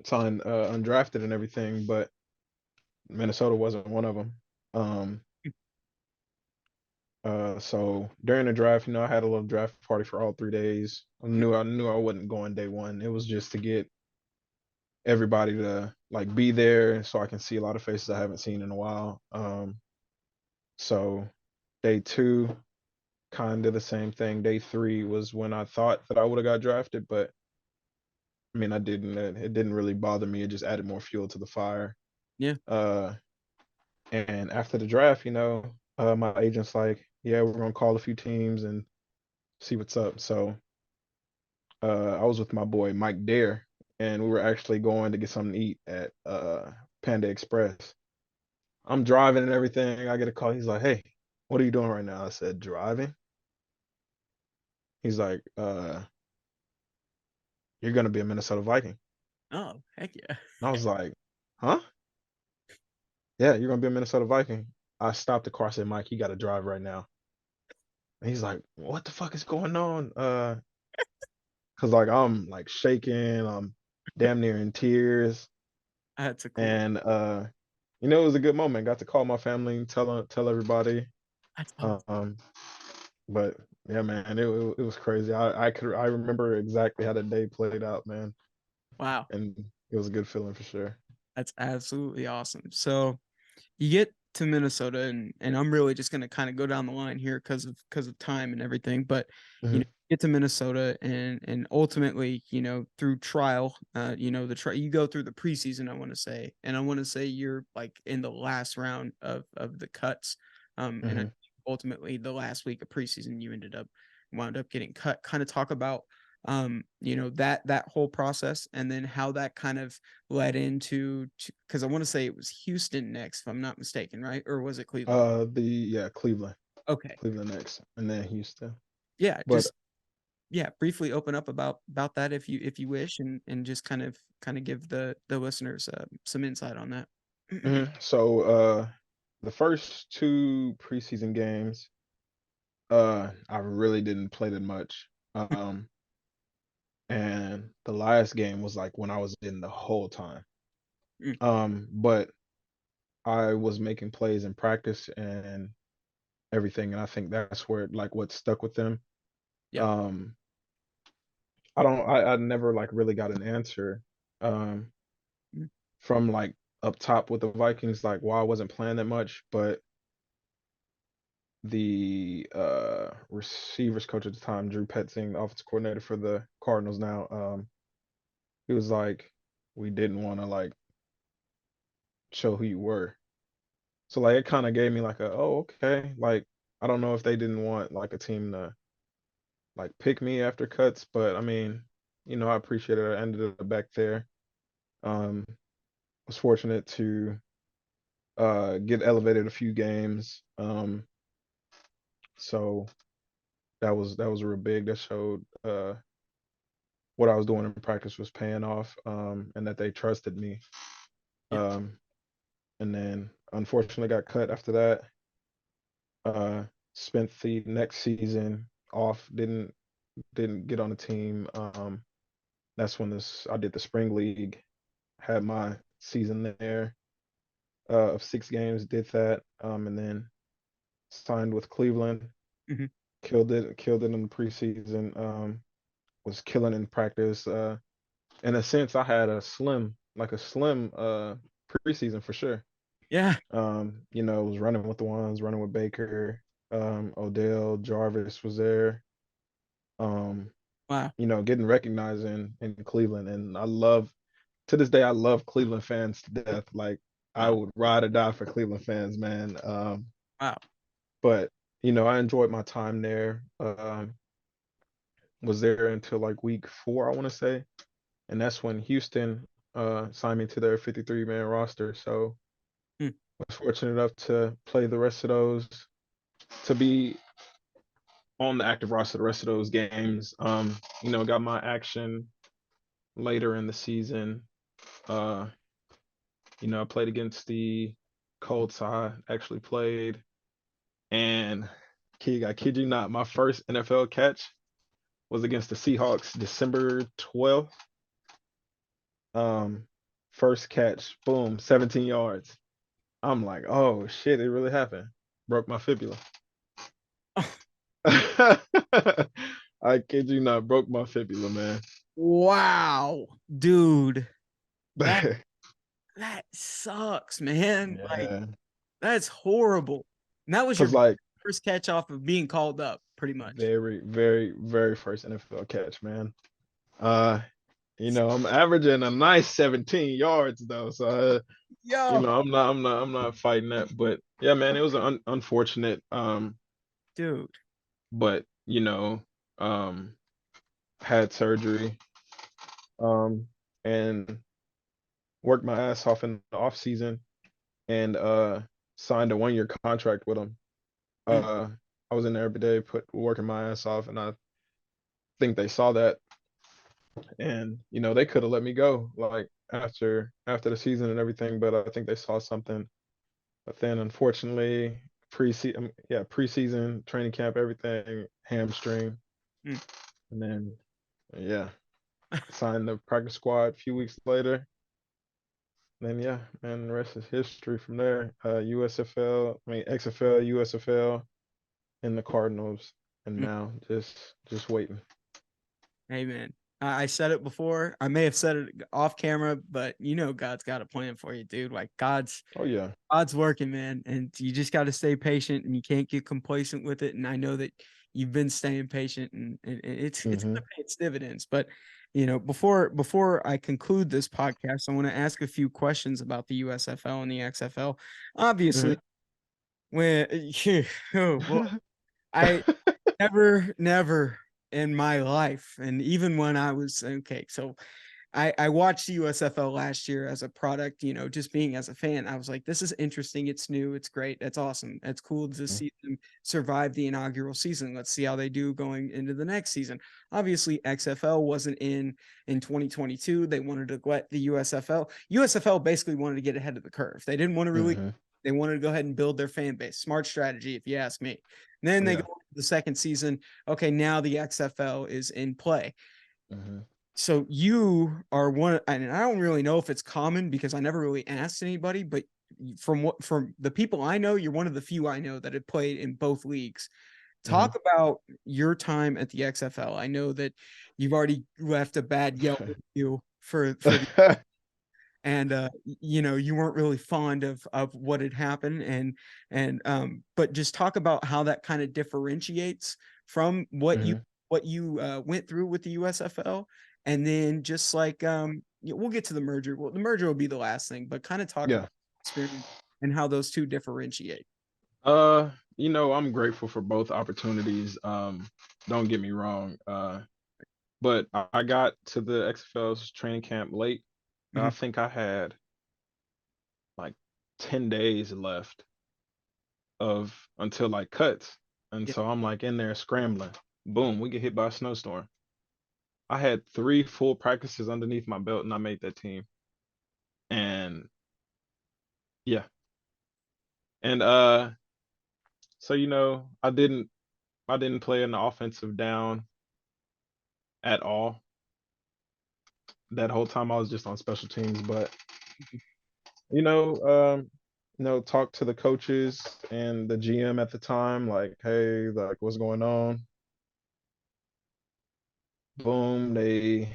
sign undrafted and everything, but Minnesota wasn't one of them. Um so during the draft, I had a little draft party for all 3 days. I knew I wasn't going day one. It was just to get everybody to like be there so I can see a lot of faces I haven't seen in a while. So day two, kind of the same thing. Day three was when I thought that I would have got drafted, but I mean I didn't. It didn't really bother me. It just added more fuel to the fire. Yeah. Uh, and after the draft, my agent's like, yeah, we're gonna call a few teams and see what's up. So I was with my boy Mike Dare, and we were actually going to get something to eat at Panda Express. I'm driving and everything. I get a call. He's like, "Hey, what are you doing right now?" I said, "Driving." He's like, "You're gonna be a Minnesota Viking." Oh, heck yeah. And I was like, "Huh? Yeah, you're gonna be a Minnesota Viking." I stopped the car. I said, "Mike, you got to drive right now." And he's like, "What the fuck is going on?" Cause like I'm like shaking. I'm damn near in tears, That's a cool. and it was a good moment. Got to call my family, and tell everybody. That's awesome. Um, but yeah, man, it was crazy. I remember exactly how the day played out, man, Wow. and it was a good feeling for sure. That's absolutely awesome. So you get to Minnesota, and I'm really just gonna kind of go down the line here because of time and everything. But Mm-hmm. get to Minnesota, and ultimately, through trial, you go through the preseason, I want to say, and I want to say you're like in the last round of the cuts, and Mm-hmm. ultimately the last week of preseason you wound up getting cut. Kind of talk about that whole process, and then how that kind of led into, because I want to say it was Houston next, if I'm not mistaken, right? Or was it Cleveland? Cleveland. Okay. Cleveland next, and then Houston. Yeah, But just briefly open up about that if you wish, and just kind of give the listeners some insight on that. so the first two preseason games, I really didn't play that much. And the last game was like when I was in the whole time. Mm, But I was making plays in practice and everything, and I think that's where like what stuck with them. yep. Um, I never like really got an answer um Mm, from like up top with the Vikings, like why I wasn't playing that much, but the receivers coach at the time, Drew Petzing, the offensive coordinator for the Cardinals now, he was like, we didn't want to like show who you were. So like it kind of gave me like okay, like I don't know if they didn't want like a team to like pick me after cuts, but I mean, I appreciate it. I ended up back there. Um, was fortunate to get elevated a few games. So that was real big. That showed what I was doing in practice was paying off, and that they trusted me. yep. Um, and then unfortunately got cut after that. Uh, Spent the next season off. Didn't get on the team. That's when I did the spring league. Had my season there of 6 games. Did that, and then signed with Cleveland. Hmm. Killed it in the preseason. Was killing in practice. In a sense, I had a slim preseason for sure. Yeah. Was running with the ones, running with Baker, Odell, Jarvis was there. Um, Wow. Getting recognized in Cleveland, and to this day I love Cleveland fans to death. Like I Wow. would ride or die for Cleveland fans, man. Wow. But I enjoyed my time there. Was there until like week 4, I want to say, and that's when Houston signed me to their 53-man roster. So Mm, I was fortunate enough to play the rest of those, to be on the active roster the rest of those games. Got my action later in the season. Uh, I played against the Colts. I actually played, and I kid you not, my first NFL catch was against the Seahawks, December 12th. Um, First catch, boom, 17 yards. I'm like, oh shit, it really happened. Broke my fibula. I kid you not, broke my fibula, man. wow, dude, that that sucks, man. Like, Yeah, that's horrible. And that was your cause like first catch off of being called up, pretty much. very, very, very first NFL catch, man. Uh, I'm averaging a nice 17 yards though, so Yo, I'm not fighting that. But yeah, man, it was unfortunate. dude. But had surgery, and worked my ass off in the off season, and signed a 1-year contract with them. Mm, Uh, I was in there every day, working my ass off, and I think they saw that, and they could have let me go like after the season and everything, but I think they saw something. But then unfortunately, preseason, training camp, everything, hamstring, mm. and then yeah, signed the practice squad a few weeks later. Then yeah, man, the rest is history from there. USFL, I mean XFL, USFL, and the Cardinals, and now just waiting. Hey, man. I said it before. I may have said it off camera, but God's got a plan for you, dude. Like Oh yeah. God's working, man, and you just got to stay patient, and you can't get complacent with it. And I know that you've been staying patient, and it's Mm-hmm. gonna pay its dividends. But before I conclude this podcast, I want to ask a few questions about the USFL and the XFL. Obviously, when oh boy, I never in my life, and even when I was okay, so I watched the USFL last year as a product, just being as a fan. I was like, this is interesting. It's new. It's great. That's awesome. It's cool to see them survive the inaugural season. Let's see how they do going into the next season. Obviously, XFL wasn't in 2022. They wanted to let the USFL. USFL basically wanted to get ahead of the curve. They didn't want to really. Mm-hmm. They wanted to go ahead and build their fan base. Smart strategy, if you ask me. And then they go Yeah. to the second season. Okay, now the XFL is in play. Mm-hmm. So you are one, and I don't really know if it's common because I never really asked anybody, but from the people I know, you're one of the few I know that have played in both leagues. Talk about your time at the XFL. I know that you've already left a bad Yelp review for the, Mm-hmm. and you weren't really fond of what had happened, and but just talk about how that kind of differentiates from what you went through with the USFL, and then just like we'll get to the merger. Well, the merger will be the last thing, but kind of talk Yeah. about experience and how those two differentiate. I'm grateful for both opportunities. Don't get me wrong. But I got to the XFL's training camp late. I Mhm. think I had like 10 days left of until like cuts. And Yeah. so I'm like in there scrambling. Boom, we get hit by a snowstorm. I had 3 full practices underneath my belt and I made that team. And yeah. And so I didn't play in the offensive down at all. That whole time I was just on special teams, but you know, um, talk to the coaches and the GM at the time, like, hey, like, what's going on? Boom, they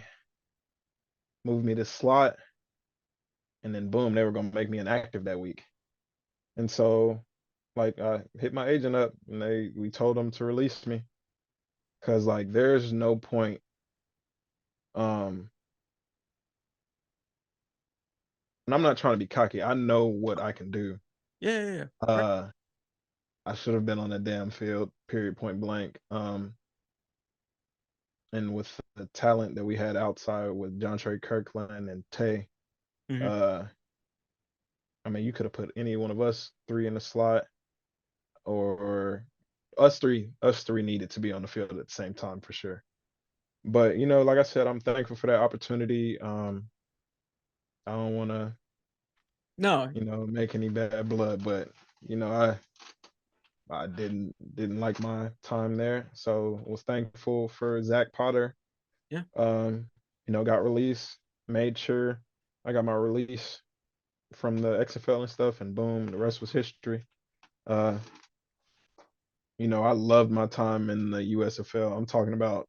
moved me to slot, and then boom, they were gonna make me inactive that week. And so, like, I hit my agent up, and we told them to release me, cause like, there's no point. Um, and I'm not trying to be cocky. I know what I can do. Yeah, yeah, yeah. Right. Uh, I should have been on the damn field, period, point blank. And with the talent that we had outside with John Trey Kirkland and Tay, Mhm. uh, I mean, you could have put any one of us 3 in the slot, or us three needed to be on the field at the same time for sure. But like I said, I'm thankful for that opportunity. I don't want to, No, make any bad blood, but I didn't like my time there, so was thankful for Zach Potter. yeah. Um, got released, made sure I got my release from the XFL and stuff, and boom, the rest was history. Uh, I loved my time in the USFL. I'm talking about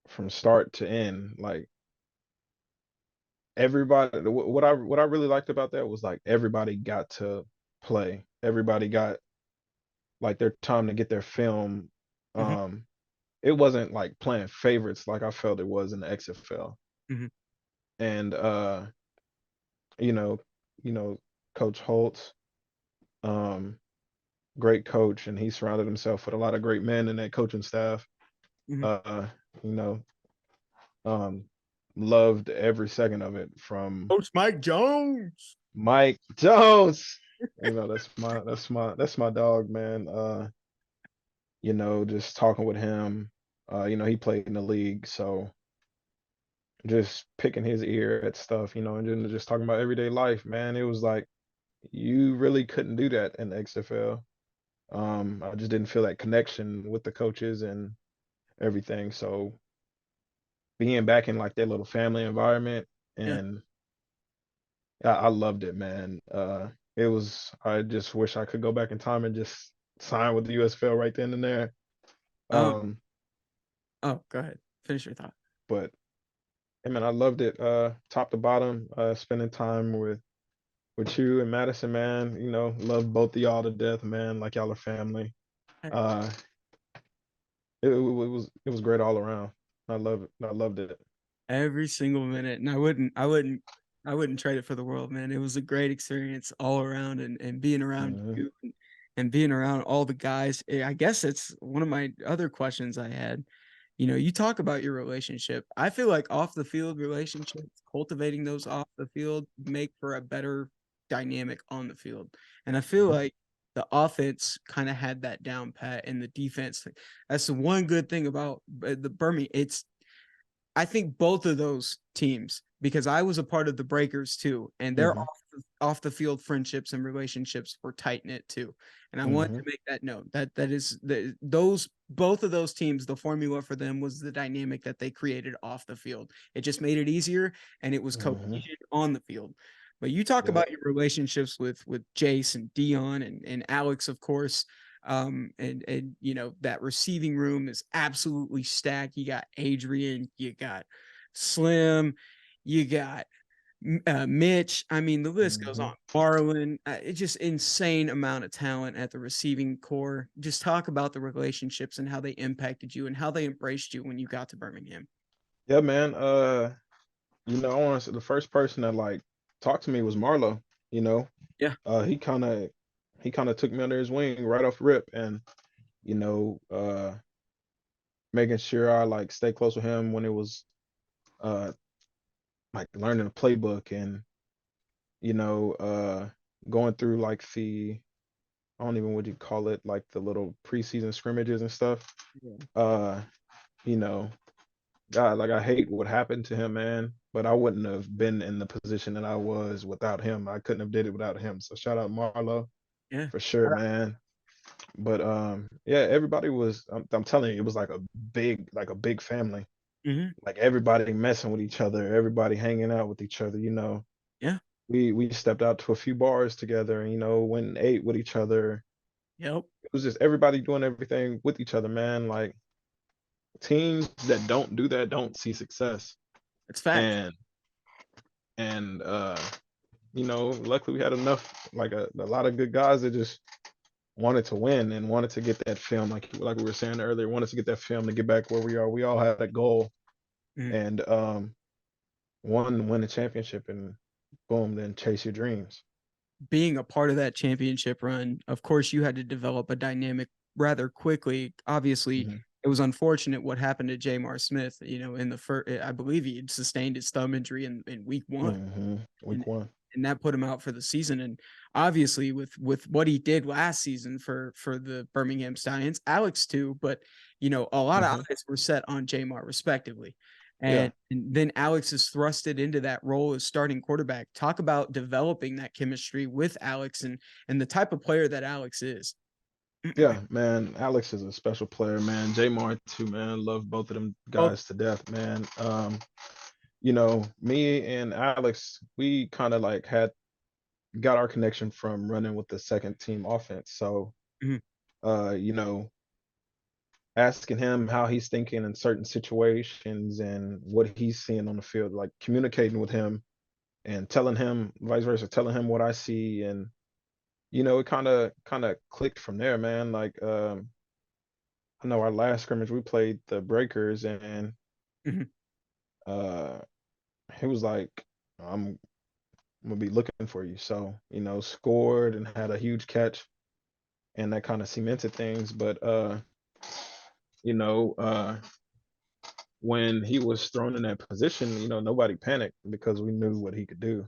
from start to end. Like everybody, what I really liked about that was like everybody got to play. Everybody got like their time to get their film. Mhm. Um, it wasn't like playing favorites like I felt it was in the XFL. Mhm. And you know, you know, Coach Holtz, um, great coach, and he surrounded himself with a lot of great men in that coaching staff. Mhm. Uh, you know, loved every second of it from Coach Mike Jones. Mike Jones. That's my dog, man. Just talking with him. He played in the league, so just picking his ear at stuff, and then just talking about everyday life, man. It was like you really couldn't do that in the XFL. I just didn't feel that connection with the coaches and everything. So being back in like their little family environment, Yeah. and I loved it, man. I just wish I could go back in time and just sign with the USFL right then and there. Um. Um, Oh, go ahead. Finish your thought. But hey man, I loved it, top to bottom, spending time with you and Madison, man. Love both of y'all to death, man. Like y'all are family. Uh, it was great all around. I love it. I loved it. Every single minute, and I wouldn't trade it for the world, man. It was a great experience all around, and being around Hmm. you and being around all the guys. I guess it's one of my other questions I had. You talk about your relationship. I feel like off the field relationships, cultivating those off the field make for a better dynamic on the field. And I feel like the offense kind of had that down pat, and the defense. That's the one good thing about the Birmingham. I think both of those teams, because I was a part of the Breakers too, and their Hmm. off the field friendships and relationships were tight knit too. And I wanted Hmm. to make that known that is those both of those teams, the formula for them was the dynamic that they created off the field. It just made it easier, and it was Hmm. cohesion on the field. But you talk Yep. about your relationships with Jace and Dion and Alex, of course. And that receiving room is absolutely stacked. You got Adrian, you got Slim, you got Mitch. I mean, the list goes Hmm. on. Marlon, it's just insane amount of talent at the receiving core. Just talk about the relationships and how they impacted you and how they embraced you when you got to Birmingham. Yeah, man. I want to say the first person that like talked to me was Marlo. You know, Yeah, he kind of took me under his wing right off rip, and you know, making sure I like stay close with him when it was uh like learning the playbook and you know, going through like I don't even what you call it, like the little preseason scrimmages and stuff. yeah, Uh, you know, God, like I hate what happened to him, man. But I wouldn't have been in the position that I was without him. I couldn't have did it without him. So shout out Marlo yeah. for sure, man. But yeah, everybody was. I'm telling you, it was like a big family. Mm-hmm. Like everybody messing with each other, everybody hanging out with each other. Yeah. We stepped out to a few bars together, and went and ate with each other. Yep. It was just everybody doing everything with each other, man. Like teams that don't do that don't see success. It's fact. And and luckily we had enough, like a lot of good guys that just wanted to win and wanted to get that film, like we were saying earlier, wanted to get that film to get back where we are. We all had that goal, Mhm. and win a championship, and boom, then chase your dreams. Being a part of that championship run, of course, you had to develop a dynamic rather quickly. Obviously, Hmm. it was unfortunate what happened to Jamar Smith. In the first, I believe he had sustained his thumb injury in week one, Hmm. and Week one. and that put him out for the season. And obviously, with what he did last season for the Birmingham Stallions, Alex too, but a lot of Hmm. eyes were set on Jamar respectively. Yeah. And then Alex is thrusted into that role as starting quarterback. Talk about developing that chemistry with Alex and the type of player that Alex is. Yeah, man. Alex is a special player, man. Jamar too, man. Love both of them Both. guys to death, man. Me and Alex, we kind of like had got our connection from running with the second team offense. So, Mhm. uh, you know, asking him how he's thinking in certain situations and what he's seeing on the field, like communicating with him and telling him vice versa, telling him what I see, and it kind of clicked from there, man. Like, I know our last scrimmage we played the Breakers, and Mhm. uh, he was like, "I'm gonna be looking for you." So, scored and had a huge catch, and that kind of cemented things. But you know, uh, when he was thrown in that position, nobody panicked because we knew what he could do.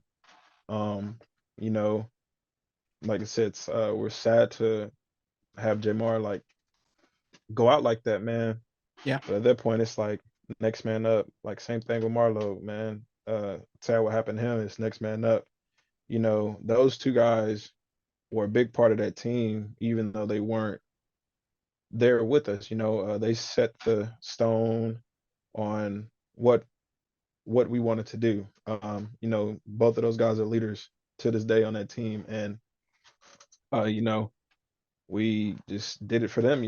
Um, you know, like I said, we're sad to have Jamar like go out like that, man. Yeah. But at that point, it's like next man up. Like same thing with Marlo, man. Sad what happened to him. It's next man up. Those two guys were a big part of that team, even though they weren't there with us. They set the stone on what we wanted to do. Both of those guys are leaders to this day on that team, and uh, you know, we just did it for them.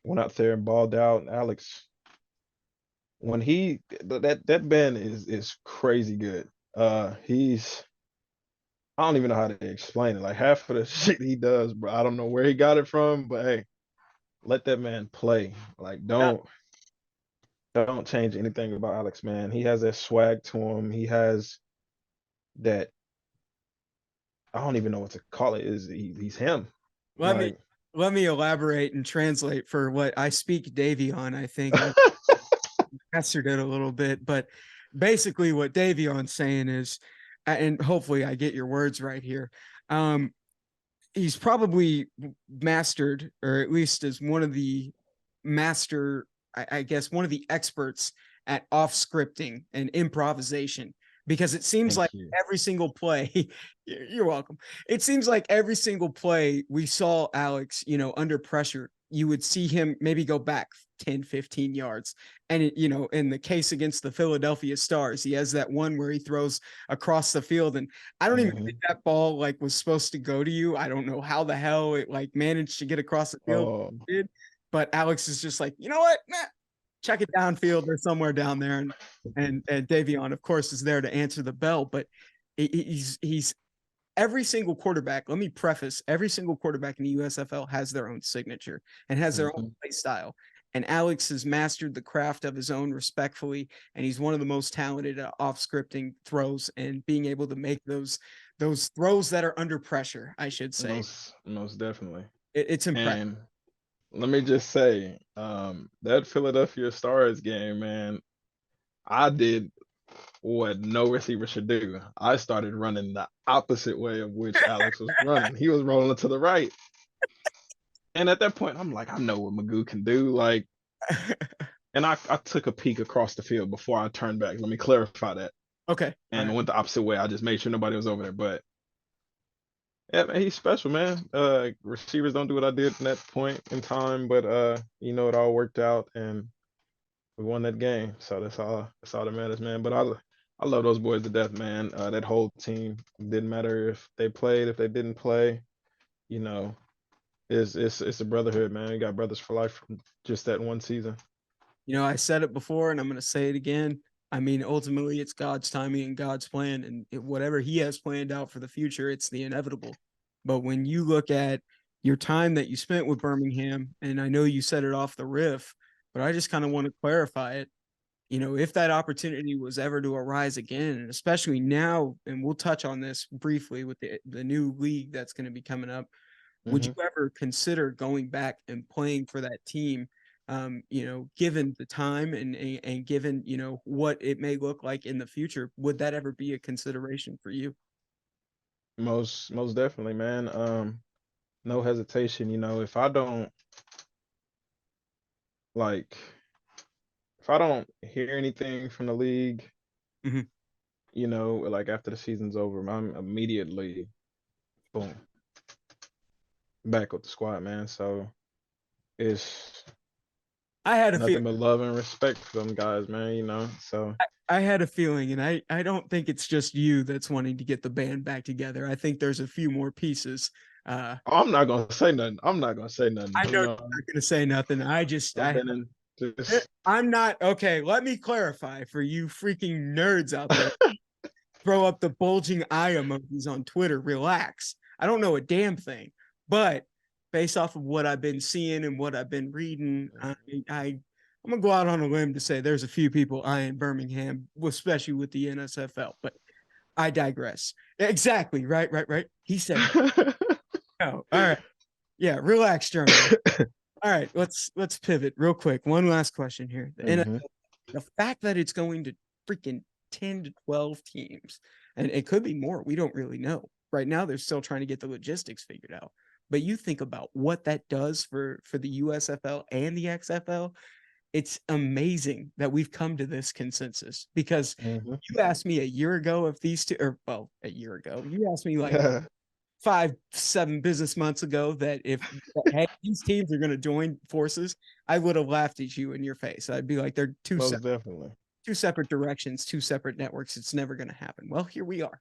Went out there and balled out. Alex when that band is crazy good. He's I don't even know how to explain it. Like half of the shit he does, bro. I don't know where he got it from, but hey, let that man play. Like don't change anything about Alex, man. He has that swag to him. He has that I don't even know what to call it. He's him. Let me Like let me elaborate and translate for what I speak Davion. I think I mastered it a little bit, but basically what Davion's saying is, and hopefully I get your words right here. Um, he's probably mastered, or at least is one of the master, I guess, one of the experts at off scripting and improvisation, because it seems like thank you. every single play, you're welcome. It seems like every single play we saw Alex, under pressure, you would see him maybe go back 10, 15 yards. And, in the case against the Philadelphia Stars, he has that one where he throws across the field. And I don't even think Mhm. that ball was supposed to go to you. I don't know how the hell it managed to get across the field. Did, but Alex is just like, you know what? Nah, check it downfield or somewhere down there. And Davion, of course, is there to answer the bell. But he's every single quarterback. Let me preface: every single quarterback in the USFL has their own signature and has their own Mhm. play style. And Alex has mastered the craft of his own respectfully, and he's one of the most talented off scripting throws and being able to make those throws that are under pressure. I should say Most definitely. it's impressive. And let me just say, that Philadelphia Stars game, man, I did what no receiver should do. I started running the opposite way of which Alex was running. He was rolling to the right. And at that point, I'm like, I know what Magoo can do. Like, and I took a peek across the field before I turned back. Let me clarify that. Okay, all And right. went the opposite way. I just made sure nobody was over there. But yeah, man, he's special, man. Receivers don't do what I did in that point in time, but it all worked out and we won that game. So that's all that matters, man. But I love those boys to death, man. That whole team. Didn't matter if they played, if they didn't play, you know, it's a brotherhood, man. You got brothers for life from just that one season. I said it before and I'm going to say it again. I mean, ultimately, it's God's timing and God's plan, and whatever He has planned out for the future, it's the inevitable. But when you look at your time that you spent with Birmingham, and I know you said it off the riff, but I just kind of want to clarify it. If that opportunity was ever to arise again, and especially now, and we'll touch on this briefly with the new league that's going to be coming up, would you Hmm. ever consider going back and playing for that team? Given the time and given what it may look like in the future, would that ever be a consideration for you? Most definitely, man. No hesitation. Like if I don't hear anything from the league, Mhm. like after the season's over, I'm immediately boom back with the squad, man. So it's I had a feel. nothing but love and respect for them guys, man. So I had a feeling, and I don't think it's just you that's wanting to get the band back together. I think there's a few more pieces. I'm not gonna say nothing. I'm not gonna say nothing. I know you're not going to say nothing. I've been in just I'm not okay. Let me clarify for you freaking nerds out there. Throw up the bulging eye emojis on Twitter. Relax. I don't know a damn thing, but based off of what I've been seeing and what I've been reading, I'm gonna go out on a limb to say there's a few people eyeing Birmingham, especially with the NSFL. But I digress. Exactly. Right. Right. Right. He said no. All right. Yeah. Relax, journalist. All right. Let's pivot real quick. One last question here. The hmm NFL, the fact that it's going to freaking 10 to 12 teams, and it could be more. We don't really know. Right now, they're still trying to get the logistics figured out. But you think about what that does for the USFL and the XFL. It's amazing that we've come to this consensus, because hmm you asked me a year ago if these two, or well, a year ago, you asked me like Yeah, 5, 7 business months ago that if hey, these teams are going to join forces, I would have laughed at you in your face. I'd be like, they're most definitely. two separate directions, two separate networks. It's never going to happen. Well, here we are.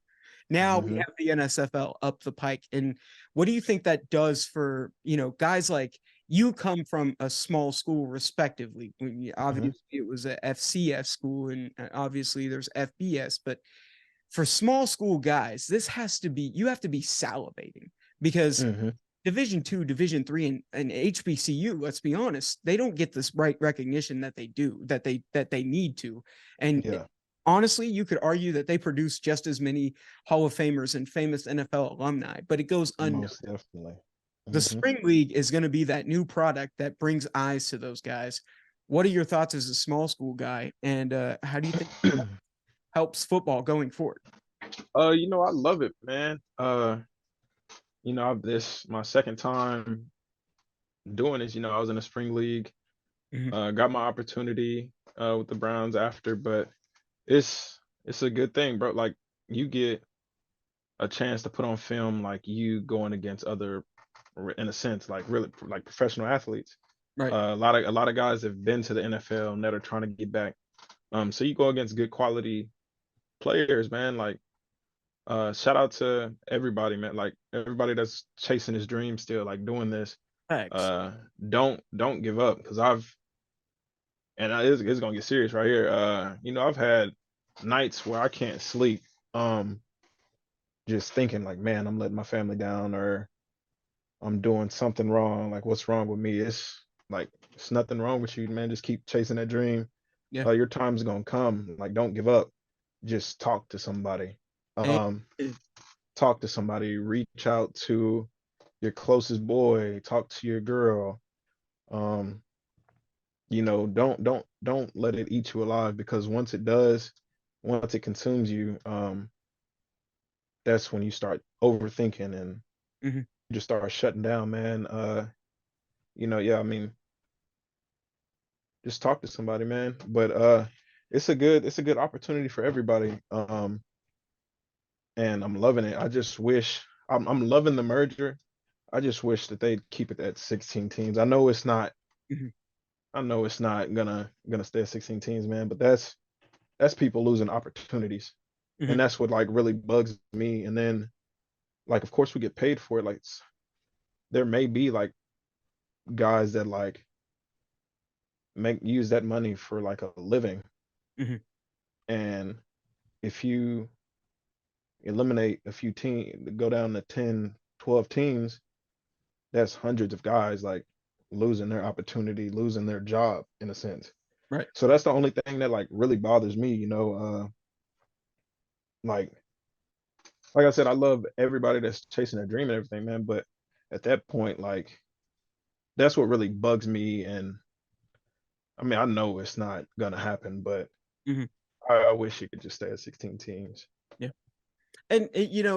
Now we hmm have the NSFL up the pike. And what do you think that does for, guys like you come from a small school respectively. Mhm. Obviously it was a FCS school, and obviously there's FBS, but for small school guys, this has to be, you have to be salivating, because Mhm. Division 2, Division 3, and HBCU, let's be honest, they don't get this right recognition that they do, that they need to. And Yeah. honestly, you could argue that they produce just as many Hall of Famers and famous NFL alumni, but it goes unnoticed. Most definitely. The Mhm. spring league is going to be that new product that brings eyes to those guys. What are your thoughts as a small school guy, and how do you think it helps football going forward? I love it, man. This my second time doing this. I was in the spring league, Mhm. got my opportunity with the Browns after, but it's a good thing, bro. Like you get a chance to put on film like you going against other, in a sense, like really like professional athletes. Right. A lot of guys have been to the NFL and that are trying to get back. So you go against good quality players, man. Like shout out to everybody, man. Like everybody that's chasing his dream still, like doing this. Thanks. Uh, don't give up, because it's gonna get serious right here. I've had nights where I can't sleep. Um, just thinking like, man, I'm letting my family down, or I'm doing something wrong. Like, what's wrong with me? It's like it's nothing wrong with you, man. Just keep chasing that dream. Yeah. Your time's gonna come. Like, don't give up. Just talk to somebody. And Talk to somebody. Reach out to your closest boy. Talk to your girl. Um, don't let it eat you alive, because once it does, once it consumes you, that's when you start overthinking and mhm, you just start shutting down, man. Yeah, I mean, just talk to somebody, man. But it's a good opportunity for everybody. And I'm loving it. I just wish I'm loving the merger. I just wish that they'd keep it at 16 teams. mhm, I know it's not gonna stay at 16 teams, man, but that's people losing opportunities. And mhm, that's what like really bugs me. And then like of course we get paid for it. Like there may be like guys that like make use that money for like a living. mhm, And if you eliminate a few teams, go down to 10, 12 teams, that's hundreds of guys like losing their opportunity, losing their job in a sense. right. So that's the only thing that like really bothers me, like like I said, I love everybody that's chasing their dream and everything, man. But at that point, like that's what really bugs me. And I mean, I know it's not gonna happen, but Mhm, I wish it could just stay at 16 teams. yeah. And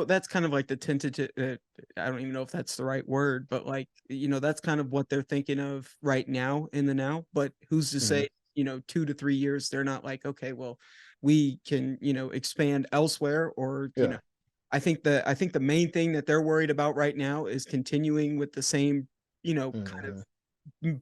that's kind of like the tentative. I don't even know if that's the right word, but like that's kind of what they're thinking of right now in the now. But who's to Hmm. say 2 to 3 years they're not like, okay, well, we can expand elsewhere, or Yeah. I think the main thing that they're worried about right now is continuing with the same kind Hmm. of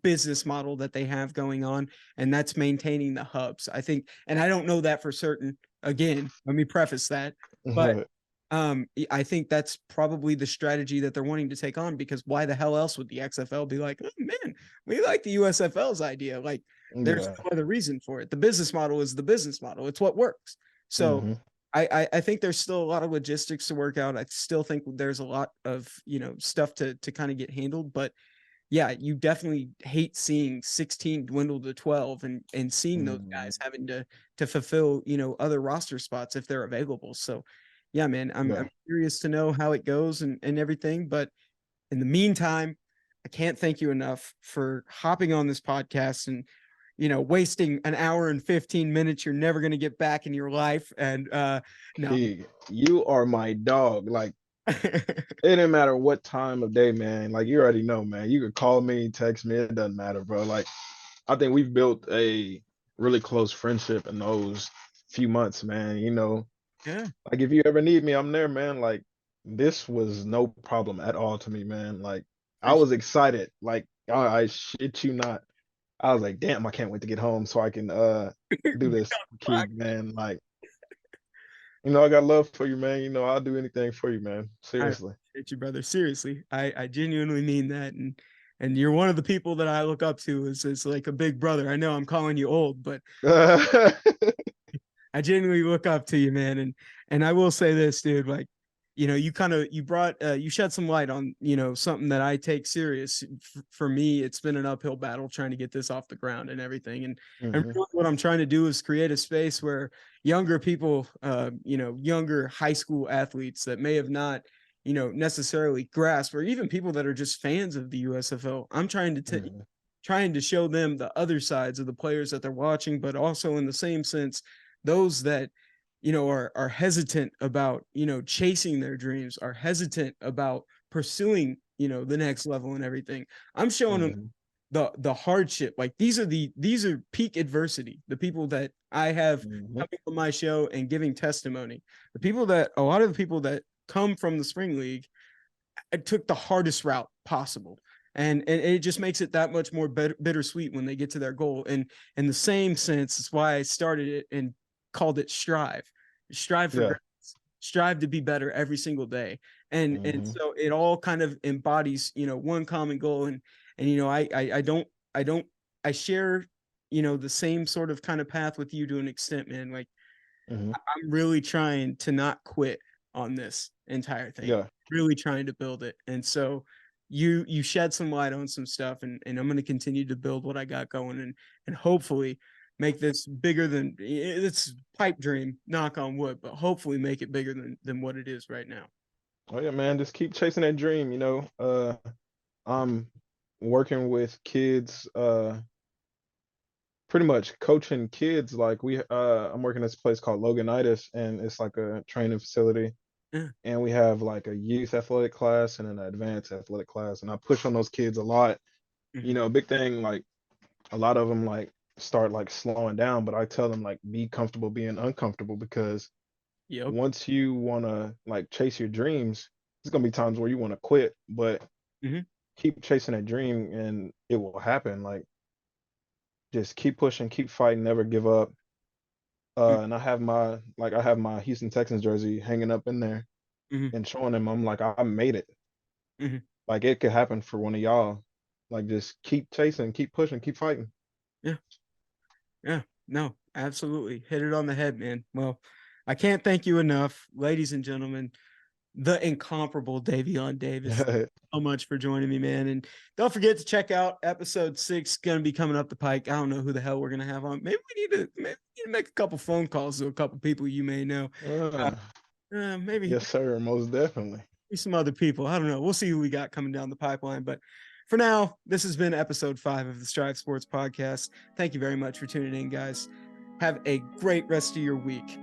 business model that they have going on, and that's maintaining the hubs. I think, and I don't know that for certain. Again, let me preface that, but I think that's probably the strategy that they're wanting to take on, because why the hell else would the XFL be like, oh man, we like the USFL's idea? Like, there's Yeah. no other reason for it. The business model is the business model. It's what works. So Hmm. I think there's still a lot of logistics to work out. I still think there's a lot of stuff to kind of get handled, but yeah, you definitely hate seeing 16 dwindle to 12, and seeing those Hmm. guys having to fulfill, other roster spots if they're available. So yeah, man, I'm Yeah. curious to know how it goes and everything. But in the meantime, I can't thank you enough for hopping on this podcast and wasting an hour and 15 minutes you're never going to get back in your life. And no. Keegan, you are my dog. Like it didn't matter what time of day, man. Like you already know, man. You could call me, text me, it doesn't matter, bro. Like I think we've built a really close friendship in those few months, man. Yeah. Like if you ever need me, I'm there, man. Like this was no problem at all to me, man. Like I Appreciate was excited. Like I shit you not. I was like, damn, I can't wait to get home so I can do it. this, Keeg, man. Like, I got love for you, man. I'll do anything for you, man. I Seriously. appreciate you, brother. Seriously, I genuinely mean that, and you're one of the people that I look up to as like a big brother. I know I'm calling you old, but I genuinely look up to you, man. And I will say this, dude, like, you know, you shed some light on, you know, something that I take serious. For me, it's been an uphill battle trying to get this off the ground and everything. And really what I'm trying to do is create a space where younger people, you know, younger high school athletes that may have not, you know, necessarily grasped, or even people that are just fans of the USFL. I'm trying to show them the other sides of the players that they're watching, but also in the same sense, those that, you know, are hesitant about, you know, chasing their dreams, are hesitant about pursuing, you know, the next level and everything. I'm showing them the hardship. Like these are peak adversity. The people that I have coming on my show and giving testimony, a lot of the people that come from the spring league, I took the hardest route possible. And it just makes it that much more bittersweet when they get to their goal. And in the same sense, that's why I started it and called it strive for greatness. Strive to be better every single day. And so it all kind of embodies, you know, one common goal. And you know, I share, you know, the same sort of kind of path with you to an extent, man. Like I'm really trying to not quit on this entire thing. Really trying to build it. And so you shed some light on some stuff, and I'm going to continue to build what I got going, and hopefully make this bigger than it's pipe dream, knock on wood, but hopefully make it bigger than what it is right now. Oh yeah, man, just keep chasing that dream, you know. I'm working with kids, pretty much coaching kids. Like I'm working at this place called Loganitis, and it's like a training facility. And we have like a youth athletic class and an advanced athletic class, and I push on those kids a lot. You know, big thing, like a lot of them like start like slowing down, but I tell them like be comfortable being uncomfortable, because once you want to like chase your dreams, there's gonna be times where you want to quit, but keep chasing that dream and it will happen. Like just keep pushing, keep fighting, never give up. And I have my Houston Texans jersey hanging up in there and showing them I'm like, I made it. Like it could happen for one of y'all. Like just keep chasing, keep pushing, keep fighting. Yeah, no, absolutely. Hit it on the head, man. Well, I can't thank you enough, ladies and gentlemen. The incomparable Davion Davis. So much for joining me, man. And don't forget to check out episode 6, going to be coming up the pike. I don't know who the hell we're going to have on. Maybe we need to make a couple phone calls to a couple people you may know. Maybe. Yes, sir. Most definitely. Some other people. I don't know. We'll see who we got coming down the pipeline. But for now, this has been episode 5 of the Strive Sports Podcast. Thank you very much for tuning in, guys. Have a great rest of your week.